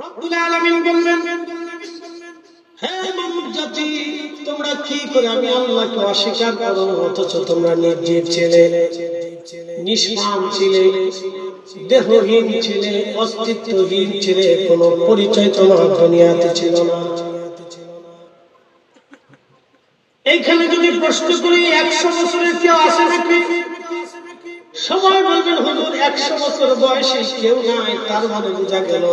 রব্বুল আলামিন বললেন, হে মানব জাতি, তোমরা কি করে আমি আল্লাহকে অস্বীকার করো, অথচ তোমরা নির্জীব ছিলে, নিষ্প্রাণ ছিলে, দেহহীন ছিলে, অস্তিত্বহীন ছিলে, কোনো পরিচয় তোমার দুনিয়াতে ছিল না। এইখানে যদি প্রশ্ন করি 100 বছরের কেউ আছে নাকি? সবাই বলবেন হুজুর 100 বছর বয়সে কেউ নাই। তার মানে বোঝা গেল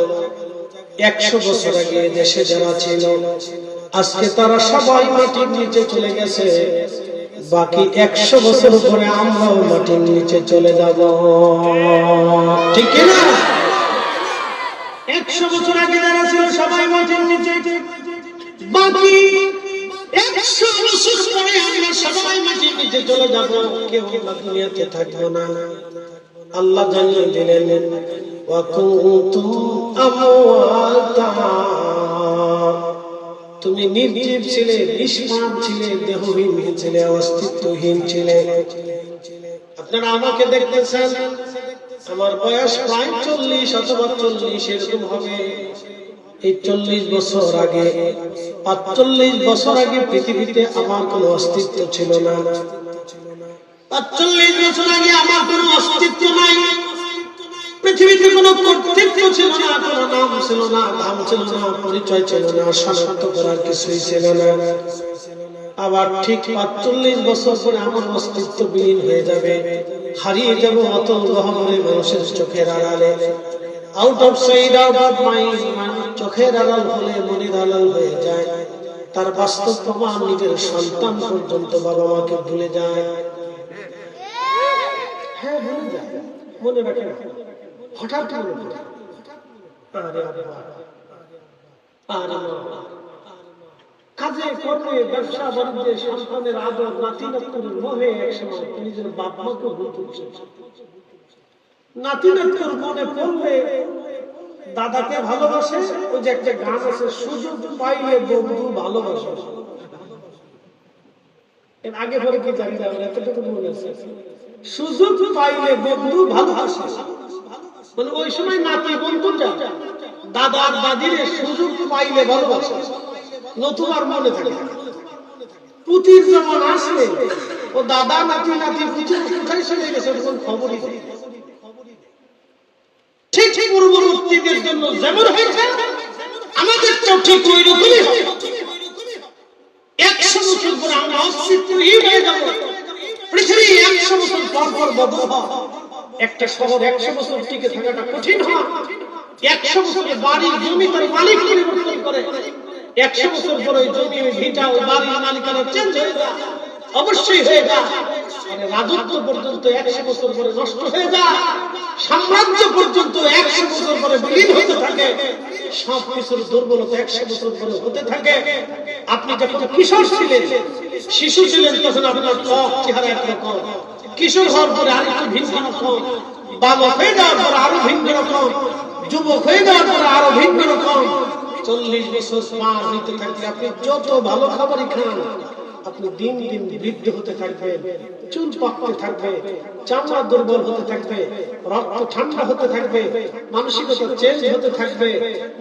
100 বছর আগে দেশে যারা ছিল আজকে তারা সবাই মাটির নিচে চলে গেছে। বাকি 100 বছর পরে আমরাও মাটির নিচে চলে যাব, ঠিক কি না? 100 বছর আগে যারা ছিল সবাই মাটির নিচে, বাকি 100 বছর পরে আমরা সবাই মাটির নিচে চলে যাব, কেউ দুনিয়াতে থাকবো না। আল্লাহ জানিয়ে দিলেন, ওয়া কুনতুম আমওয়াতা, তুমি নির্জীব ছিলে, নিষ্প্রাণ ছিলে, দেহহীন ছিলে, অস্তিত্বহীন ছিলে। আপনারা আমাকে দেখতেছেন, আমার বয়স প্রায় 40 অথবা 40 এরকম হবে। এই 40 বছর আগে, 45 বছর আগে পৃথিবীতে আমার কোনো অস্তিত্ব ছিল না। 45 বছর আগে আমার কোনো অস্তিত্ব নাই। পৃথিবীতে কোনো কর্তৃত্ব ছিল না, কোনো নাম ছিল না, ধাম ছিল না, পরিচয় ছিল না, শনাক্ত করার কিছুই ছিল না। আবার ঠিক 45 বছর পরে আমার অস্তিত্ব বিলীন হয়ে যাবে, হারিয়ে যাব অতল গহবরে মানুষের চোখের আড়ালে। Out of side, out of mind, চোখের আড়াল হলে মনের আড়াল হয়ে যায়। তার বাস্তব প্রমাণ নিজের সন্তান পর্যন্ত বাবা মাকে ভুলে যায়। হ্যাঁ, ভুলে যায়, মনে রাখে না, হঠাৎ মনে পড়ে, আরে আব্বা, আরে মা, কাজে কর্মে, ব্যবসা বাণিজ্যে, সন্তানের আদর, নাতি নাতনির মোহে একসময় নিজের বাপ মাকে ভুলতে বসেছে। নাতি নাতনির মনে পড়লে দাদাকে ভালোবাসে। ওই যে একটা গান আছে, সুযোগ পাইলে বন্ধু ভালোবাসে। এর আগে পরে কি জানি না, এতটুকু মনে আছে, সুযোগ পাইলে বন্ধু ভালোবাসে। মানে ওই সময় নাতি বন্ধুটা দাদার দাদিরে সুযোগ পাইলে ভালোবাসে, নতুন আর মনে থাকে। পুতির যেমন আসলে ও দাদা নাতি নাতি কোথায় চলে গেছে ওর খবরই নেই। ঠিক পূর্ববর্তীদের জন্য যেমন হয়েছে আমাদের তো ঠিক ওই রকমই হবে। 100 বছর পরে আমরা অস্তিত্বহীন হয়ে যাব। পৃথিবী 100 বছর পর পর বদল হয়। একটা শহর 100 বছর টিকে থাকাটা কঠিন হয়। 100 বছরে বাড়ি জমি তার মালিক পরিবর্তন করে। 100 বছর পরে জমি ভিটা ও বাড়ির মালিকানা চেঞ্জ হয়ে যায়, অবশ্যই হয়ে যায়। মানে রাজত্ব পর্যন্ত 100 বছর পরে নষ্ট হয়ে যায়, সাম্রাজ্য পর্যন্ত 100 বছর পরে বিলীন হতে থাকে, সবকিছুর দুর্বলতা 100 বছর পরে হতে থাকে। আপনি যখন কিশোর ছিলেন, শিশু ছিলেন, তখন আপনার ত্বক চেহারা একরকম, কিশোর হওয়ার পরে আরেকটু ভিন্ন রকম, বালক হয়ে যাওয়ার পরে আরো ভিন্ন রকম, যুবক হয়ে যাওয়ার পরে আরো ভিন্ন রকম। 40 বছর পার হইতে থাকলে আপনি যত ভালো খাবারই খান, আপনি দিন দিন বৃদ্ধ হতে থাকবেন, চুল পাকতে থাকবে, চামড়া দুর্বল হতে থাকবে, রক্ত ঠান্ডা হতে থাকবে, মানসিকতা চেঞ্জ হতে থাকবে,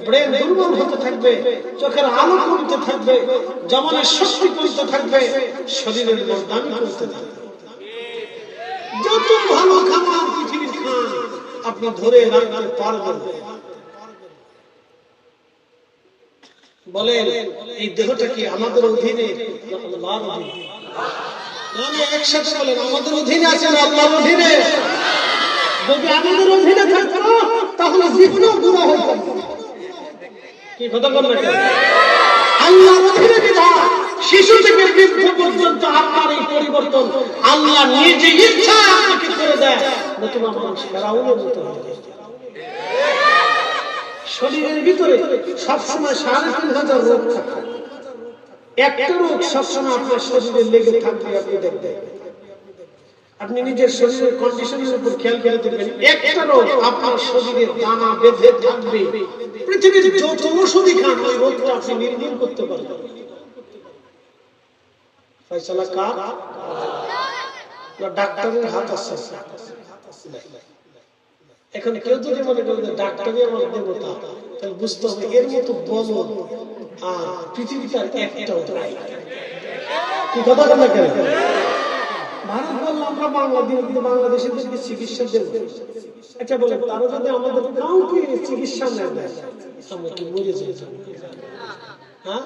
ব্রেন দুর্বল হতে থাকবে, চোখের আলো কমতে থাকবে, জমানের শক্তি কমতে থাকবে, শরীরের বর্দামি কমতে থাকবে। যত ভালো খাবার পৃথিবীর খান আপনি ধরে রাখতে পারবেন। বলেন, এই দেহটা কি আমাদের অধীনে? আল্লাহর অধীনে। একসাথে বলেন, আমাদের অধীনে আছে না আল্লাহর অধীনে? যদি আমাদের অধীনে থাকতো তাহলে জীবনও গুনাহ হতো। কি কথা বলেন? আল্লাহর অধীনে বিধান, শিশু থেকে বৃদ্ধ পর্যন্ত আপনার এই পরিবর্তন আল্লাহ নিজে ইচ্ছা আপনাকে করে দেয়। নতুবা মানুষ ফেরাউনের মতো হয়ে যায়। শরীরের ভিতরে সবসময় 3500 রোগ থাকে। একটা রোগ সবসময় আপনার শরীরে লেগে থাকবে। আপনি দেখবেন, আপনি নিজের শরীরের কন্ডিশনের উপর খেয়াল করে দেখবেন, একটা রোগ আপনার শরীরে দানা বেঁধে থাকবে। পৃথিবীর যত ওষুধই খান, ওই রোগটা আপনি নির্মূল করতে পারবেন। ফয়সালা কার? ডাক্তারের হাত আছে। এখন কেউ যদি মনে করে ডাক্তারই আমার দেবতা, তাহলে বুঝতে হবে এর মতো বলদ আর পৃথিবীতে একটাও নাই। কি কথা বলে কেন? ভারত বললো আমরা বাংলাদেশের চিকিৎসা দেব। আচ্ছা বলে তারা যদি আমাদের কাউকে চিকিৎসা না দেয় আমরা কি মরে যাই? হ্যাঁ,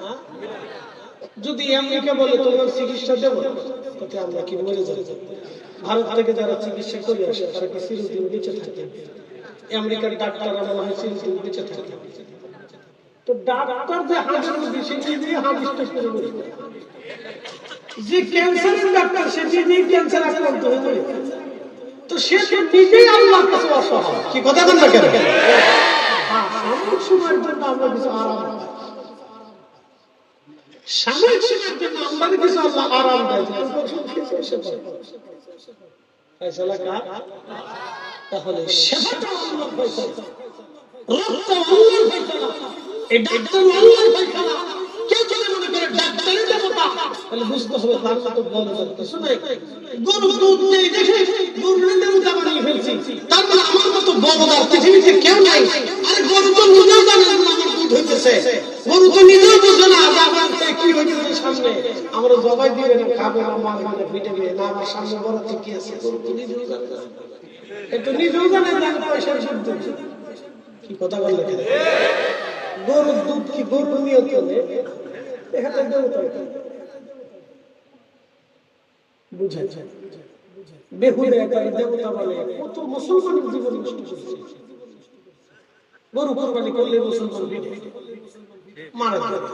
যদি আমেরিকা বলে তোমার চিকিৎসা দেবো তাতে আমরা কি মরে যাই? ভারত থেকে যারা চিকিৎসা করে আসে তারা কি চিরদিন বেঁচে থাকে? আমেরিকার ডাক্তাররা মনে হয় চিরদিন বেঁচে থাকে। তো ডাক্তার যে হার্টের রোগী সে নিজেই হার্ট স্ট্রোক করে মরে যায়। যে ক্যান্সারের ডাক্তার সে নিজেই ক্যান্সার আক্রান্ত হয়ে মরে যায়। তো সে তো নিজেই আল্লাহর কাছে অসহায়। কি কথা বলেন না কেন? সাময়িক সময়ের জন্য আমরা কিছু আরাম পাই, সাময়িক সময়ের জন্য আমরা কিছু আল্লাহ আরাম দেয়। তাহলে সেবাটা আল্লাহর ফয়সালা, রোগটা আল্লাহর ফয়সালা, এই ডাক্তার আল্লাহর ফয়সালা। কেউ যদি মনে করে ডাক্তারের দেবতা তাহলে বুঝতে হবে তার মতো বড় কিছু নাই। গরু দুধ নেই দেখে গরুর দেবতা বানিয়ে ফেলছি, তার মানে আমার মতো বড়দার পৃথিবীতে কেউ নাই। আরে গরু তো নিজেও জানে না আমার দুধ হইতেছে, গরু তো নিজেও বুঝে না যে আমার কি হইতেছে সামনে। আমরা জবাই দিবে না, খাবে না, মারবে না, পিটাবে না, আমার সামনে বড় কি আছে গরু তো নিজেও জানে না। একটু নিজেও জানে যে আমি পয়সার শুদ্ধ। কি কথা বললে? গরুর দুধ কি গরু নিয়ন্ত্রণে? এখানে দেবতা বুঝেছে বেহুদা একটা দেবতা বলে কত মুসলমানের জীবন নষ্ট করছে। গরু কোরবানি করলে মুসলমান মারা যাবে।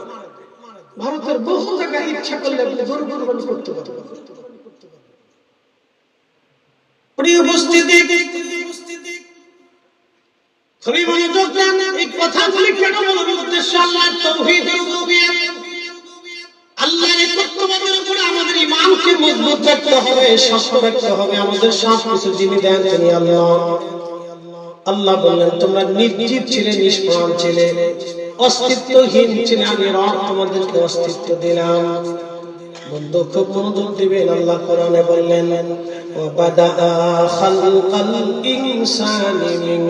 ভারতের বহু জায়গায় ইচ্ছা করলে গরু কোরবানি করতে পারবে। প্রিয় উপস্থিতি, খুবই মনোযোগ দেন। এই কথাগুলি কেন বলবো? উদ্দেশ্য আল্লাহর তাওহীদ রুবুবিয়্যাত, আল্লাহর একত্ববাদের উপরে আমাদের ঈমানকে মজবুত রাখতে হবে, শক্ত রাখতে হবে। আমাদের সব কিছু যিনি দেন তিনি আল্লাহ। আল্লাহ বললেন তোমরা নির্জীব ছিলে, নিষ্প্রাণ ছিলে, অস্তিত্বহীন ছিলে, আমি রব তোমাদেরকে অস্তিত্ব দিলাম। বন্ধু খুব মনোযোগ দিবেন। আল্লাহ কোরআনে বললেন ওয়াবাদা খালকাল ইনসানি মিন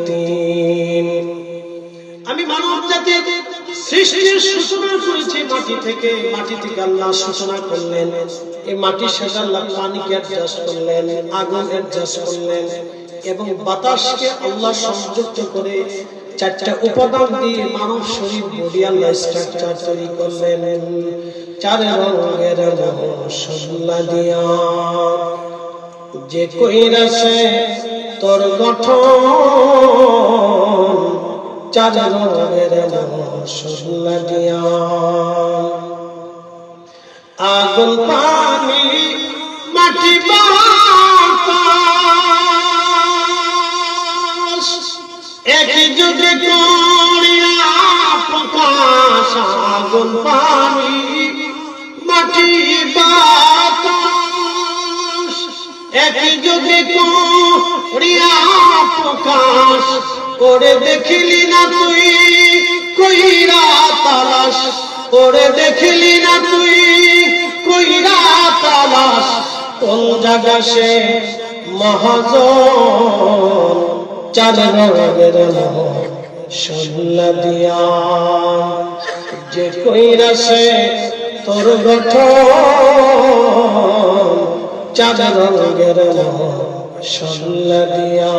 তিন, আমি মানব জাতির সৃষ্টির সূচনা করেছি মাটি থেকে। মাটি থেকে আল্লাহ সূচনা করলেন। এই মাটির সাথে আল্লাহ পানিকে অ্যাডজাস্ট করলেন, আগুন অ্যাডজাস্ট করলেন এবং বাতাসকে আল্লাহ সংযুক্ত করে চারটা উপাদান দিয়ে মানব শরীর বডি আল্লাহ স্ট্রাকচার তৈরি করলেন। চার রঙের মশলা দিয়া যে কইরাছে তোর গঠন, চার রঙের মশলা দিয়া আগুন পানি মাটি বাতাস একই যুগে করিয়া প্রকাশ। আগুন পানি মাটি বাতাস একই যুগে করিয়া প্রকাশ। করে দেখিলি না তুই কইরা তালাশ, করে দেখিলি না তুই কইরা তালাশ। কোন জায়গা সে মহাজন, চার রঙের মশলা দিয়া যে কইরা সে তোর গঠন, চার রঙের মশলা দিয়া।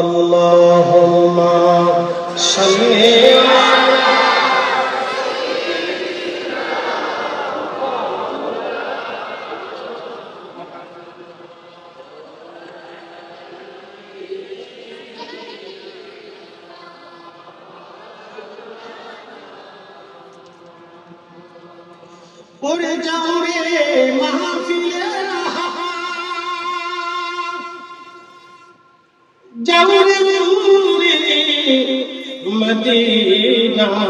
আল্লাহুম্মা সাল্লি পড়ে যাও রে মাহফিলে, যাও রে নূরে মদিনায়।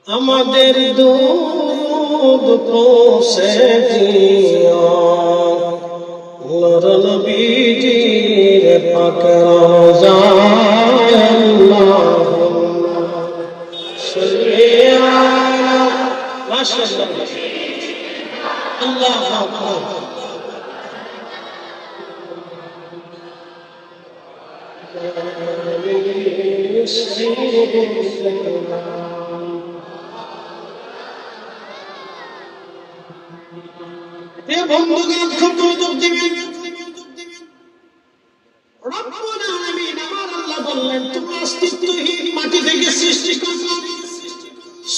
আমাদের দুরূদ পৌঁছে দিও নূর নবীজির পাক রওজায়। আল্লাহুম্মা সাল্লি আলা মাশাআল্লাহ আল্লাহু আকবার। বন্ধুগণ খুব মনোযোগ দিবেন। রব্বুল আলামিন আমার আল্লাহ বললেন তুমি অস্তিত্বহীন মাটি থেকে সৃষ্টি করলাম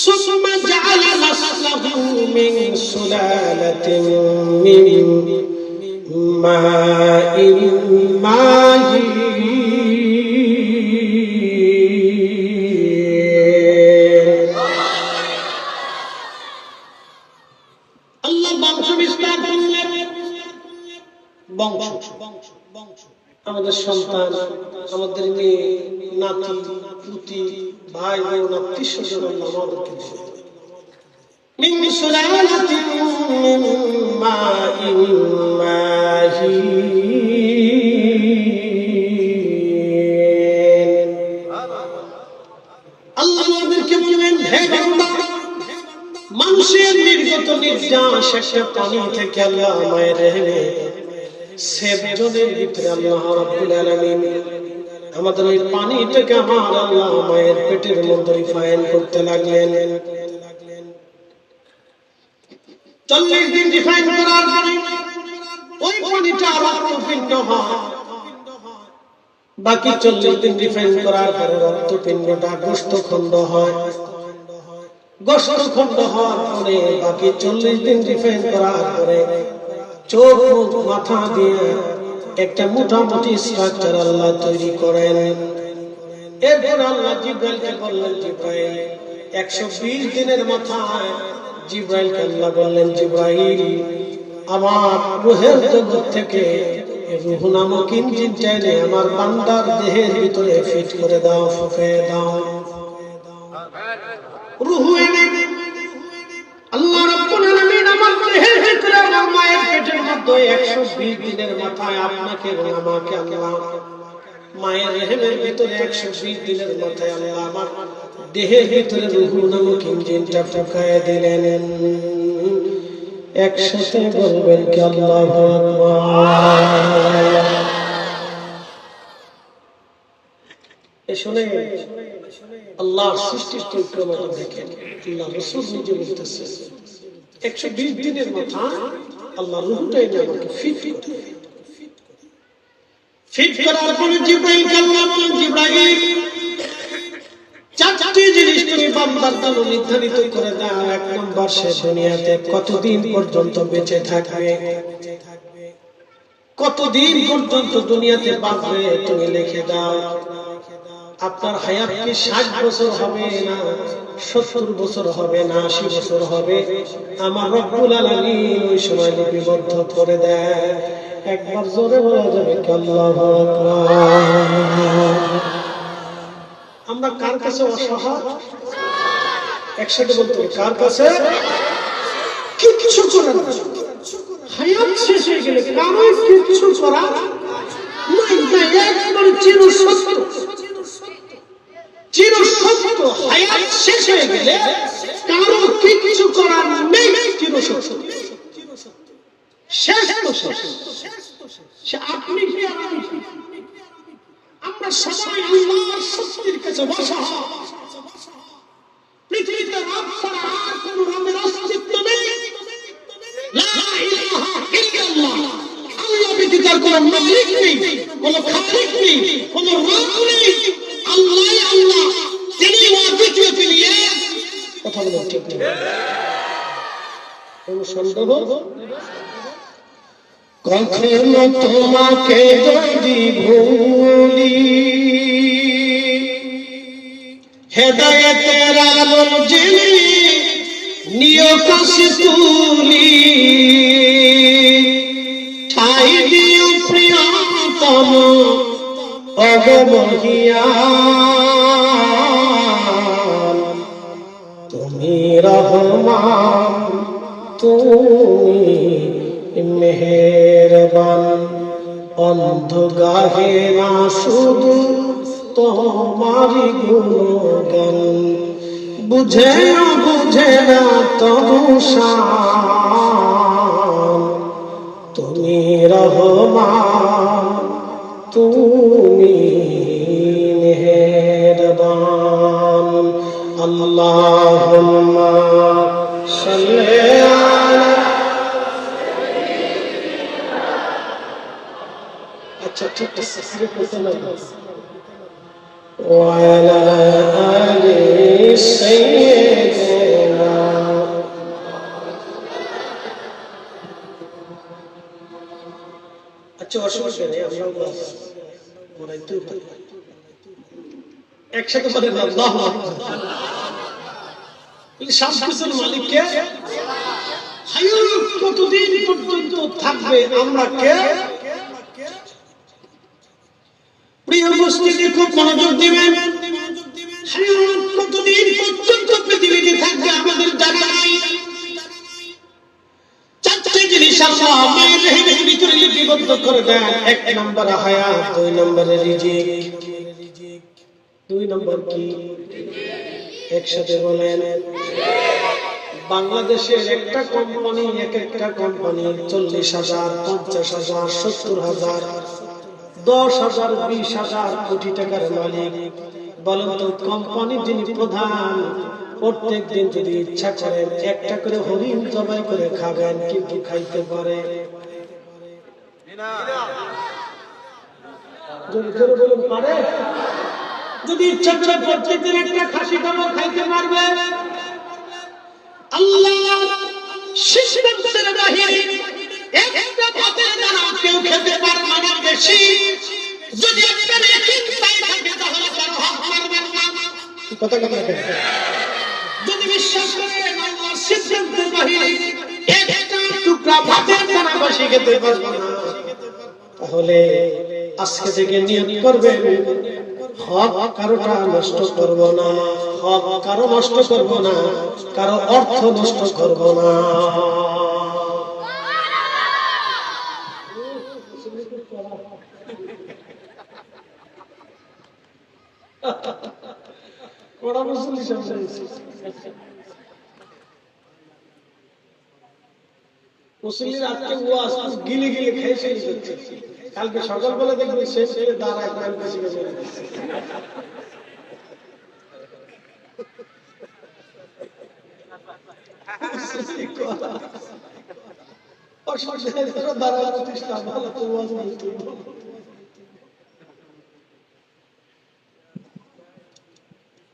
সুম্মা জাআলা নাসলাহু মিন সুলালাতিন মিন মাইন মাহিন। আল্লাহ বংশ বিস্তার করলেন। বংশ আমাদের সন্তান, আমাদের মেয়ে, নাতি, পুতি, ভাই বোন, আত্মীয় স্বজন আমাদেরকে মিন সুলালাতিন মিন মাইন মাহিন। আল্লাহ আমাদেরকে বলবেন হে বান্দা, মানুষের নির্গত নির্যাস একটা পানি থেকে আল্লাহ মায়ের রেহেমে সেবজনের ভিতরে আল্লাহ রাব্বুল আলামিন আমাদের ওই পানিটাকে আমার আল্লাহ মায়ের পেটের মধ্যে রিফাইন করতে লাগলেন। 40 দিন রিফাইন করার পরে ওই পানিটা রক্তপিণ্ড হয়। বাকি 40 দিন রিফাইন করার পরে রক্তপিণ্ডটা গোশতখণ্ড হয়। গোশতখণ্ড হওয়ার পরে বাকি 40 দিন রিফাইন করার পরে চোখ মুখ মাথা দিয়ে একটা মোটামুটি স্ট্রাকচার আল্লাহ তৈরি করেন। এরপর আল্লাহ জিব্রাইলকে বললেন জিব্রাইল 120 দিনের মাথায় জিব্রাইলকে আল্লাহ বললেন জিব্রাইল আমার রূহের জগৎ থেকে রূহ নামক ইঞ্জিনটা এনে আমার বান্দার দেহের ভিতরে ফিট করে দাও, ফুঁকে দাও। রূহ এনে আল্লাহ রাব্বুল আলামিন আমার দেহের ভিতরে আমার মায়ের পেটের মধ্যে 120 দিনের মাথায় আপনাকে এবং আমাকে আল্লাহ মায়ের রেহেমের ভিতরে 120 দিনের মাথায় আল্লাহ আমার দেহের ভিতরে রূহ নামক ইঞ্জিনটা ফুঁকায় দিলেন। একসাথে বলবেন কি আল্লাহু আকবার। এ শুনে আল্লাহর সৃষ্টির চরিত্রমাত্র দেখেন। আল্লাহ রাসূল নিজে বলতেছে 120 দিনের মাথায় আল্লাহ রূহটা এনে আমাকে ফিট করার পরে জিব্রাইলকে আল্লাহ বলেন জিব্রাইল 4টি জিনিস তুমি বান্দার জন্য নির্ধারিত করে দাও। 1 নম্বর সে দুনিয়াতে কতদিন পর্যন্ত বেঁচে থাকবে, কতদিন পর্যন্ত দুনিয়াতে বাঁচবে তুমি লিখে দাও। আপনার হায়াত কি 60 বছর হবে না 70 বছর হবে না 80 বছর হবে, আমার রব্বুল আলামিন ওই সময় লিপিবদ্ধ করে দেয়। একবার জোরে বলা যাবে কি আল্লাহু আকবার। আমরা কার কাছে অসহায়? একসাথে বলতে হবে কার কাছে? কিচ্ছু করার না। হায়াত শেষ হয়ে গেলে কারো কিচ্ছু করার নাই। একবার চিরসত্য হায়াত শেষ হয়ে গেলে কারো কিচ্ছু করার নেই। চিরসত্য শেষ সে আপনি কি আর আমি কি? আমরা সবাই আল্লাহর শক্তির কাছে অসহায়। পৃথিবীতে রব ছাড়া আর কোন রবের অস্তিত্ব নেই। লা ইলাহা ইল্লাল্লাহ। আল্লাহ ব্যতীত আর কোন মালিক নেই, কোন খালিক নেই, কোন রব নেই। আল্লাহই আল্লাহ, তিনি ওয়াজিব ফিলিয়ে। কথা বলেন ঠিক ঠিক। কোন সন্দেহ? কখনো তোমাকে যদি ভুলি হেদায়েতের আলো জেলে নিয় কাছে তুলি, ঠাই দিও প্রিয়তম অগমহিয়ান। তুমি রহমান, তুমি মেহেরবান। অন্ধ গাহে না শুধু তোমারি গুণগান, বুঝে না তবু শান। তুমি রহমান, তুমি মেহেরবান। আল্লাহুম্মা সাল্লি আলা। আচ্ছা ঠিক আছে সিরে কইতে না ওয়া আলা আলি সাইয়্যিদিনা। আচ্ছা অসুবিধা নেই, আমরা বলাইতে পারি একসাথে বলেন আল্লাহু আকবার। সবকিছুর মালিক কে? হায়াত কতদিন পর্যন্ত থাকবে আমরা কে? প্রিয় উপস্থিতি খুব মনোযোগ দিবেন। হায়াত কতদিন পর্যন্ত পৃথিবীতে থাকবে আমাদের জানা নাই। চারটি জিনিস আল্লাহ মায়ের রহিমের ভিতরে লিপিবদ্ধ করে দেন। এক নম্বর হায়াত, দুই নম্বরে রিজিক, দুই নম্বর কি? একসাথে বলেন। বাংলাদেশের একটা কোম্পানি, একটা কোম্পানি 40,000, 50,000, 70,000, 10,000, 20,000 কোটি টাকার মালিক। বলেন তো কোম্পানির যিনি প্রধান, প্রত্যেক দিন যদি ইচ্ছা করেন একটা করে হরিণ জবাই করে খাবেন, কিন্তু খাইতে পারে পারে? যদি ইচ্ছা করে প্রত্যেক দিন একটা খাসি কাবাব খাইতে পারবে? আল্লাহ সিস্টেমের বাহিরে একটা ভাতের দানা কেউ খেতে পারবে না বেশি। যদি একটা রেখিক পাই থাকে তাহলে কারো হাত মারবেন না। কথা কথা যদি বিশ্বাস করেন আল্লাহ সিস্টেমের বাহিরে একটা টুকরা ভাতের দানা বেশি খেতে পারবে না, তাহলে আজকে থেকে নিয়ত করবেন হক কারোটা নষ্ট করব না, হক কারো নষ্ট করব না, কারো অর্থ নষ্ট করব না। মুসলিম আজকে ওয়াজ গিলে গিলে খেয়ে শেষ হচ্ছে। কালকে সকালবেলা দেখবেন শেষ হয়ে দাঁড়ায় বেশি বেশি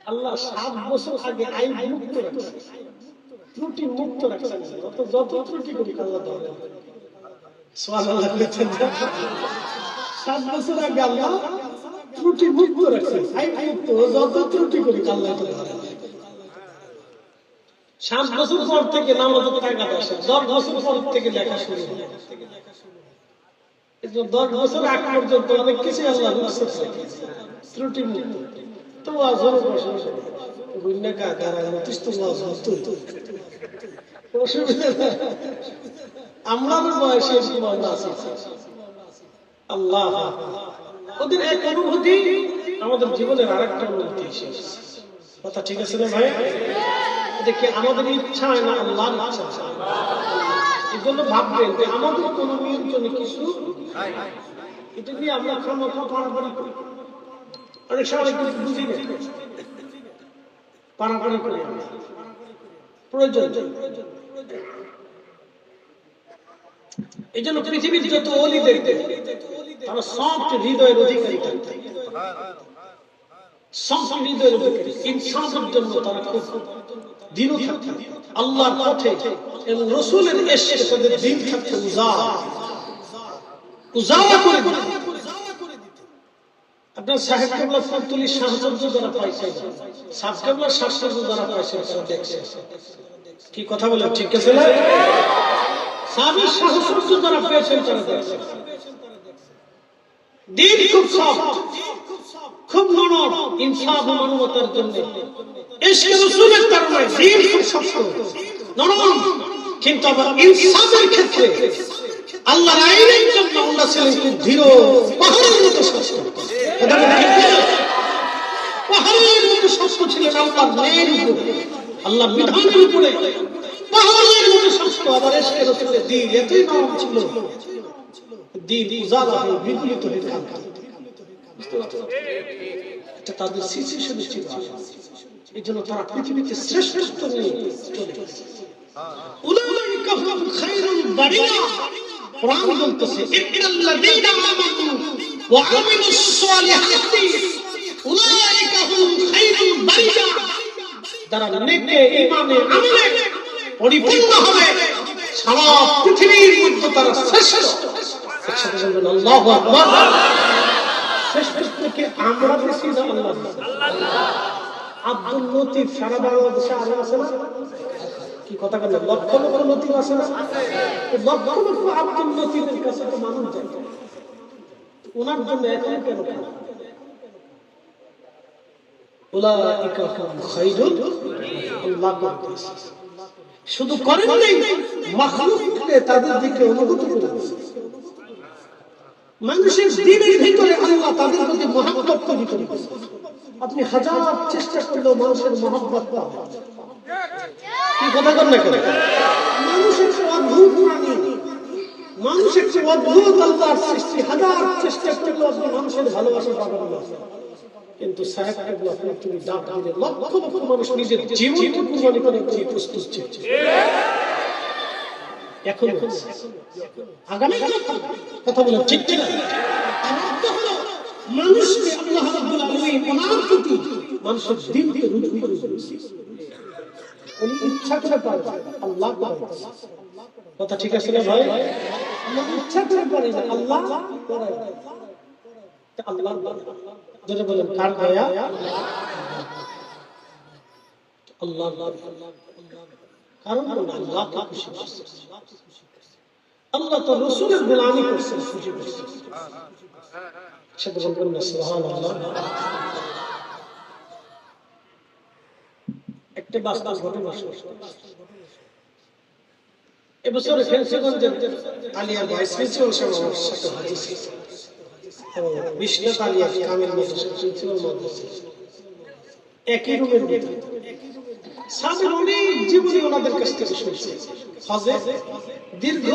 আল্লাহ 7 বছর আগে আইন মুক্ত রাখছে, ত্রুটি মুক্ত রাখছে। যত ত্রুটি করি আল্লাহ ধরে। সুবহানাল্লাহ। 7 বছর আগে আল্লাহ ত্রুটি মুক্ত রাখছে, আইন মুক্ত। যত ত্রুটি করি আল্লাহ ধরে। 7 বছর পর থেকে নামাজের টাকা আসে, 10 বছর পর থেকে লেখা শুরু হয়। 10 বছর আগ পর্যন্ত অনেক কিছু আল্লাহ ত্রুটি মুক্ত। তো আজও বসে গুন্নাকা দ্বারা নতিস তো আমরা বয়সে আল্লাহ ওদের এক অনুভূতি আমাদের জীবনের আরেকটা অনুভূতি। কথা ঠিক আছে না ভাই? দেখি আমাদের ইচ্ছা হয় না, আল্লাহর ইচ্ছা। এই জন্য ভাববেন যে আমাদের কোনো নিয়ন্ত্রণে কিছু এটা নিয়ে আমরা খামোখা পারাপারি করি। অনেক সময় কিন্তু বুঝি না, পারাপারি করি প্রয়োজন। এই জন্য পৃথিবীর যত অলি দেখতে তারা সফট হৃদয়ের অধিকারী থাকতে, সফট হৃদয়ের অধিকারী। ইনসাফের জন্য তারা খুব দৃঢ় থাকতে, আল্লাহর পথে এবং রাসূলের এশকে তাদের দিন থাকতে উজাড় করে দিতে। আপনার সাহেব কেবলা ফুলতুলির সাহচর্য যারা পাইছে, সাহেব কেবলার সাহচর্য যারা পাইছে তারা দেখছে। কি কথা বলে ঠিক আছে না? সাহেবের সাহচর্য যারা পেয়েছেন তারা দেখছে। দিন খুব সফট, খুব নরম, ইনসাফ ও মানবতার জন্য। এশকে রাসূলের কারণে দিন খুব শক্ত নরম, কিন্তু আবার ইনসাফের ক্ষেত্রে আল্লাহর আইনের জন্য আমরা ছিলেন খুব দৃঢ়, পাহাড়ের মতো শক্ত। পাহাড়ের মতো শক্ত ছিলেন আল্লাহর ন্যায়ের উপরে, আল্লাহর বিধানের উপরে পাহাড়ের মতো শক্ত। আবার এশকে রাসূলের দিন এতই নরম ছিল, দিন উজালা হয়ে বিগলিত হয়ে থাকত। এটা তাদের সিচুয়েশন ছিল। এই জন্য তারা পৃথিবীতে শ্রেষ্ঠত্ব নিয়ে চলে গেছে। উলাইকা হুম খায়রুল বারিয়া, কোরআন বলতেছে ইন্নাল্লাযীনা আমানু ওয়া আমিলুস সালিহাতি উলাইকা হুম খায়রুল বারিয়া, যারা নেকে ঈমানে আমলে পরিপূর্ণ হবে সারা পৃথিবীর মধ্যে তারা শ্রেষ্ঠ। একসাথে বলবেন আল্লাহু আকবার। শ্রেষ্ঠত্বকে আমরা বেশি না আল্লাহ দিয়েছেন। আব্দুল লতিফ সারা বাংলাদেশে আরো আছে না? কি কথা বলেন? লক্ষ লক্ষ লতিফ আছে না? লক্ষ লক্ষ আব্দুল লতিফের কাছে তো মানুষ যায়, ওনার জন্য এখন কেন? উলাইকা হুম খায়রুল, আল্লাহ বলতেছে শুধু করেন নাই, মাখলুককে তাদের দিকে অনুগত করে দিয়েছেন। মানুষের দিনের ভিতরে আল্লাহ তাদের প্রতি মহব্বত তৈরি করে দিয়েছেন। আপনি হাজার চেষ্টা করলেও মানুষের মহব্বত পাবেন। কি কথা বলেন না কেন? মানুষ একটা অদ্ভুত প্রাণী, মানুষ একটা অদ্ভুত আল্লাহর সৃষ্টি। হাজার চেষ্টা করলেও আপনি মানুষের ভালোবাসা পাবেন না। কিন্তু সাহেব আপনি তুমি ডাক দিলে লক্ষ লক্ষ মানুষ নিজের জীবনকে কুরবানি করার জন্য প্রস্তুত ছিল। এখন আগামী কথা বলেন ঠিক ঠিক। মানুষকে আল্লাহ রাব্বুল আলামিন ওনার প্রতি মানুষের দিলকে রুজু করে দিয়েছে। উনি ইচ্ছা করে পারে, আল্লাহ করে। কথা ঠিক আছে না ভাই? আমরা ইচ্ছা করে পারি না, আল্লাহ করে। আল্লাহ ধরে বলেন কার দয়া? আল্লাহ। কারণ আল্লাহ তো খুশি করছে, আল্লাহ তো রাসূলের গোলামি করছেন, খুশি করছেন। সেটা বলবেন না সুবহানাল্লাহ। একটা বাস্তব ঘটনা এবছর ফেন্সিগঞ্জের আলিয়া ভাইস প্রিন্সিপাল সাহেব সাথে হাজির ছিলেন। বিষ্ণু আলিয়া কামিল মাদ্রাসা প্রিন্সিপাল মাদ্রাসা একই রুমের ভিতরে সাহেব অনেক জীবনী ওনাদের কাছ থেকে শুনছে। হজে দীর্ঘ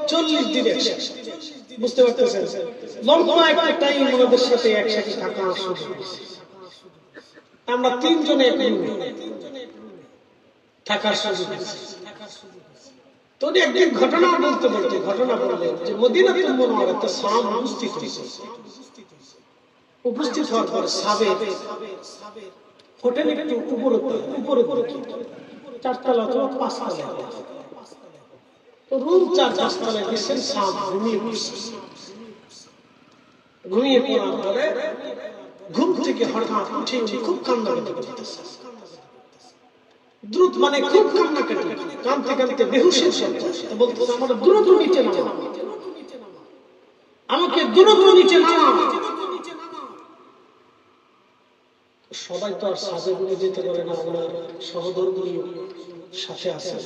40 দিনের, বুঝতে পারতেছেন, লম্বা একটা টাইম ওনাদের সাথে একসাথে থাকা সুযোগ হয়েছে। আমরা তিনজনে এক রুমে থাকার সুযোগ হয়েছে। তো একদিন ঘটনা বলতে বলতে ঘটনা বললেন যে মদিনাতুল মুনাওয়ারাতে সাহাব উপস্থিত হওয়ার পর সাহাব হোটেল একটু উপরে 4 তলা অথবা 5 তলা, তো রুম 4-5 তলায় গেছেন। সাহাব ঘুমিয়ে পড়ার পরে ঘুম থেকে হঠাৎ উঠে খুব কান্নাকাটি করতেছে। দ্রুত মানে খুব কান্নাকাটি, কাঁদতে কাঁদতে বেহুশের শব্দ। বলতেছে আমার দ্রুত নিচে নামা, আমাকে দ্রুত নিচে নামা। সবাই তো আর সাজে ঘুরে যেতে পারে না, ওনার সহধর্মী সাথে আছে।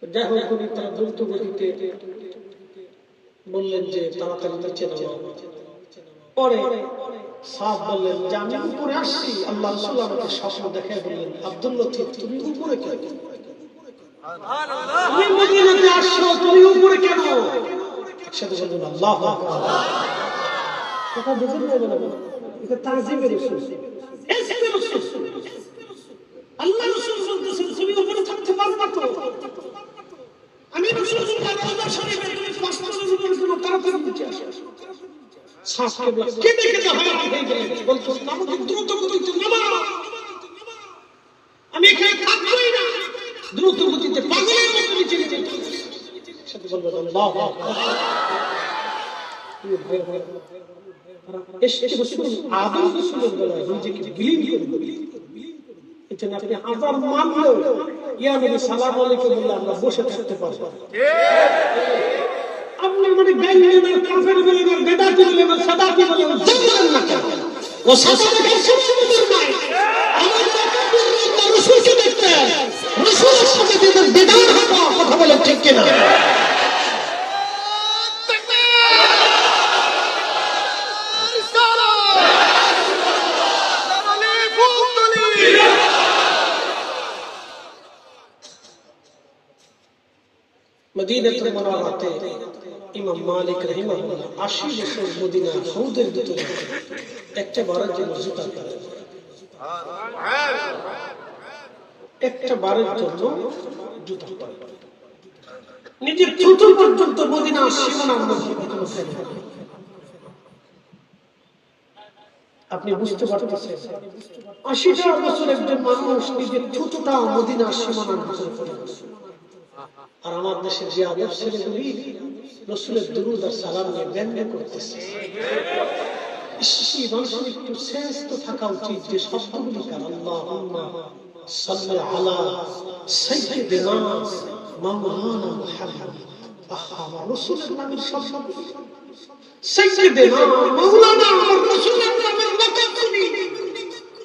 যাই হোক উনি তারা দ্রুত গতিতে বললেন যে তাড়াতাড়ি নিচে নামা। পরে সাহাব বললেন যে আমি উপরে আসছি, আল্লাহ রাসূল আমাকে স্বপ্ন দেখায় বললেন আব্দুল লতিফ তুমি উপরে কেন? তুমি মদিনাতে আসছো, তুমি উপরে কেন? একসাথে বললেন আল্লাহু আকবার। কথা বুঝেন না? এটা তাজিমে রাসূল, ইসমে রাসূল। আল্লাহ রাসূল বলতেছেন তুমি উপরে থাকতে পারবা তো? আমি রাসূলুল্লাহ রওজা শরীফের তুমি পাঁচতলার উপরে কোনো তাড়াতাড়ি নিচে আসো। সাহাবকে বলে কেঁদে কেঁদে হায়াত হয়ে গেলেন, বলতো আমাকে দ্রুত গতিতে নামা, আমি এখানে থাকবোই না। দ্রুত গতিতে পাগলের মতো নিচে নিচে সাথে বলবেন আল্লাহু আকবার। এসে রাসূল আদম রাসূলের গলায় নিজেকে বিলীন করে এখানে আপনি হাজার মানলেও ইয়া নবী সালাম আলাইকুম বললে আমরা বসে থাকতে পারবো। আপনার মানে গাইলে না, কাফের বলে না, বেদাতি বলে না, সাদাতি বলে না, জানেন না কেন? ও সাদাতি সুন্নাতের নাই। আমাদের কাফেররা রাসূলকে দেখতেন, রাসূলের সাথে তাদের বেদাত হতো। কথা বলেন ঠিক কিনা? মদিনাতুল মুনাওয়ারাতে ইমাম মালিক রাহিমাহুল্লাহ 80 বছর মদিনা হাউদের ভিতরে একটা বারের জন্য জুতা পরে। একটা বারের জন্য জুতা পরে নিজের থুতু পর্যন্ত মদিনার সীমানার মধ্যে কোনো ফেলে না। আপনি বুঝতে পারতেছেন 80টা বছর একজন মানুষ নিজের থুতুটা মদিনার সীমানার ভিতরে পড়ে আছে। আর আমার দেশের যে আদব ছেলেগুলি রাসূলের দুরূদ আর সালাম নিয়ে ব্যঙ্গ করতেছে। মানুষের একটু সেন্স তো থাকা উচিত যে শব্দগুলি কার আল্লাহুম্মা সাল্লি আলা সাইয়্যিদিনা মাওলানা মুহাম্মদ। আমার রাসূলের নামের শব্দ সাইয়্যিদিনা মাওলানা আমার রাসূলের নামের লকাবগুলি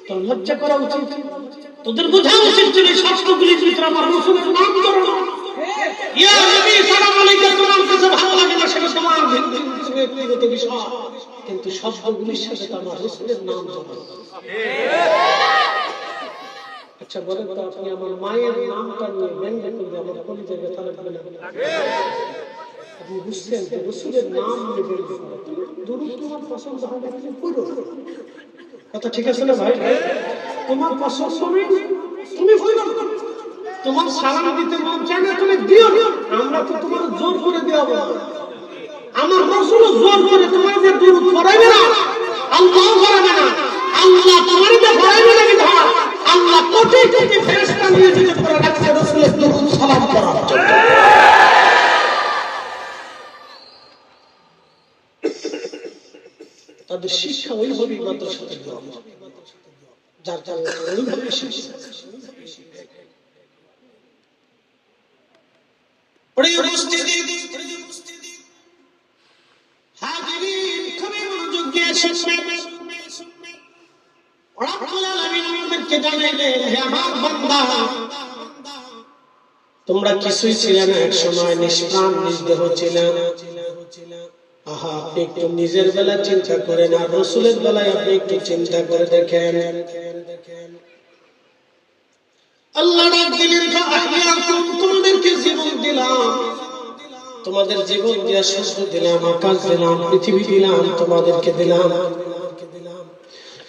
তো লজ্জা করা উচিত। তোদের বোঝা উচিত যে শব্দগুলির ভিতরে আমার রাসূলের নাম জড়ানো। ইয়া নবী সালাম আলাইকুম, তোমার কাছে ভালো লাগে না সেটা তোমার ব্যক্তিগত বিষয়, কিন্তু শব্দগুলির সাথে আমার রাসূলের নাম জড়ানো। আচ্ছা বলেন তো আপনি আমার মায়ের নামটা নিয়ে ব্যঙ্গ করলে আমার কলিজায় ব্যথা লাগবে না? আপনি বুঝছেন যে রাসূলের নাম নিয়ে ব্যঙ্গ করা দুরূদ তোমার পছন্দ হয় না, তুমি পড়ো। কথা ঠিক আছে না ভাই? তোমার পছন্দ নেই তুমি পড়ো, তোমার সালাম দিতে মন চায় না তুমি দিও। আমরা তো তোমার জোর করে দেওয়া না, আমার রাসূল জোর করে তোমার যে দুরূদ পড়াইবে না, আল্লাহ পড়াবে না। আল্লাহ তোমার যে পড়াইবে না বিধান আল্লাহ কোটি কোটি ফেরেশতা নিয়ে যেতে করে রাখছে রাসূলের দুরূদ সালাম করার জন্য। তাদের শিক্ষা ওইভাবেই মাদ্রাসাতে দেওয়া হয়, যার যার ওইভাবে শিক্ষা। প্রিয় উপস্থিতি, হাজিরিন খুবই মনোযোগ দিয়ে শুনবেন। রব্বুল আলামিন আমাদেরকে জানাইলেন, হে আমার বান্দা, তোমরা কিছুই ছিলে না, এক সময় নিষ্প্রাণ নির্দেহ ছিলে। আহা, আপনি একটু নিজের বেলা চিন্তা করেন আর রাসূলের বেলায় আপনি একটু চিন্তা করে দেখেন। আল্লাহ ডাক দিলেন, তোমাদেরকে জীবন দিলাম, তোমাদের জীবন দিয়া সূর্য দিলাম, আকাশ দিলাম, পৃথিবী দিলাম, তোমাদেরকে দিলাম,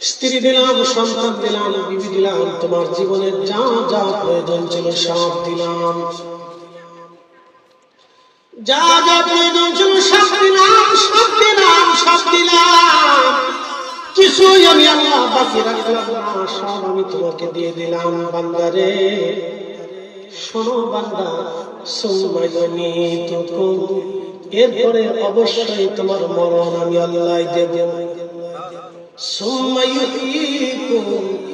স্ত্রী দিলাম, সন্তান দিলাম, বিবি দিলাম, তোমার জীবনের যা যা প্রয়োজন ছিল সব দিলাম, যা যা প্রয়োজন ছিল সব দিলাম, সব দিলাম, সব দিলাম, কিছুই আমি আল্লাহ বাকি রাখলাম না, সব আমি তোমাকে দিয়ে দিলাম। বান্দারে শোনো বান্দা, এরপরে অবশ্যই তোমার মরণ আমি আল্লাহ দেব।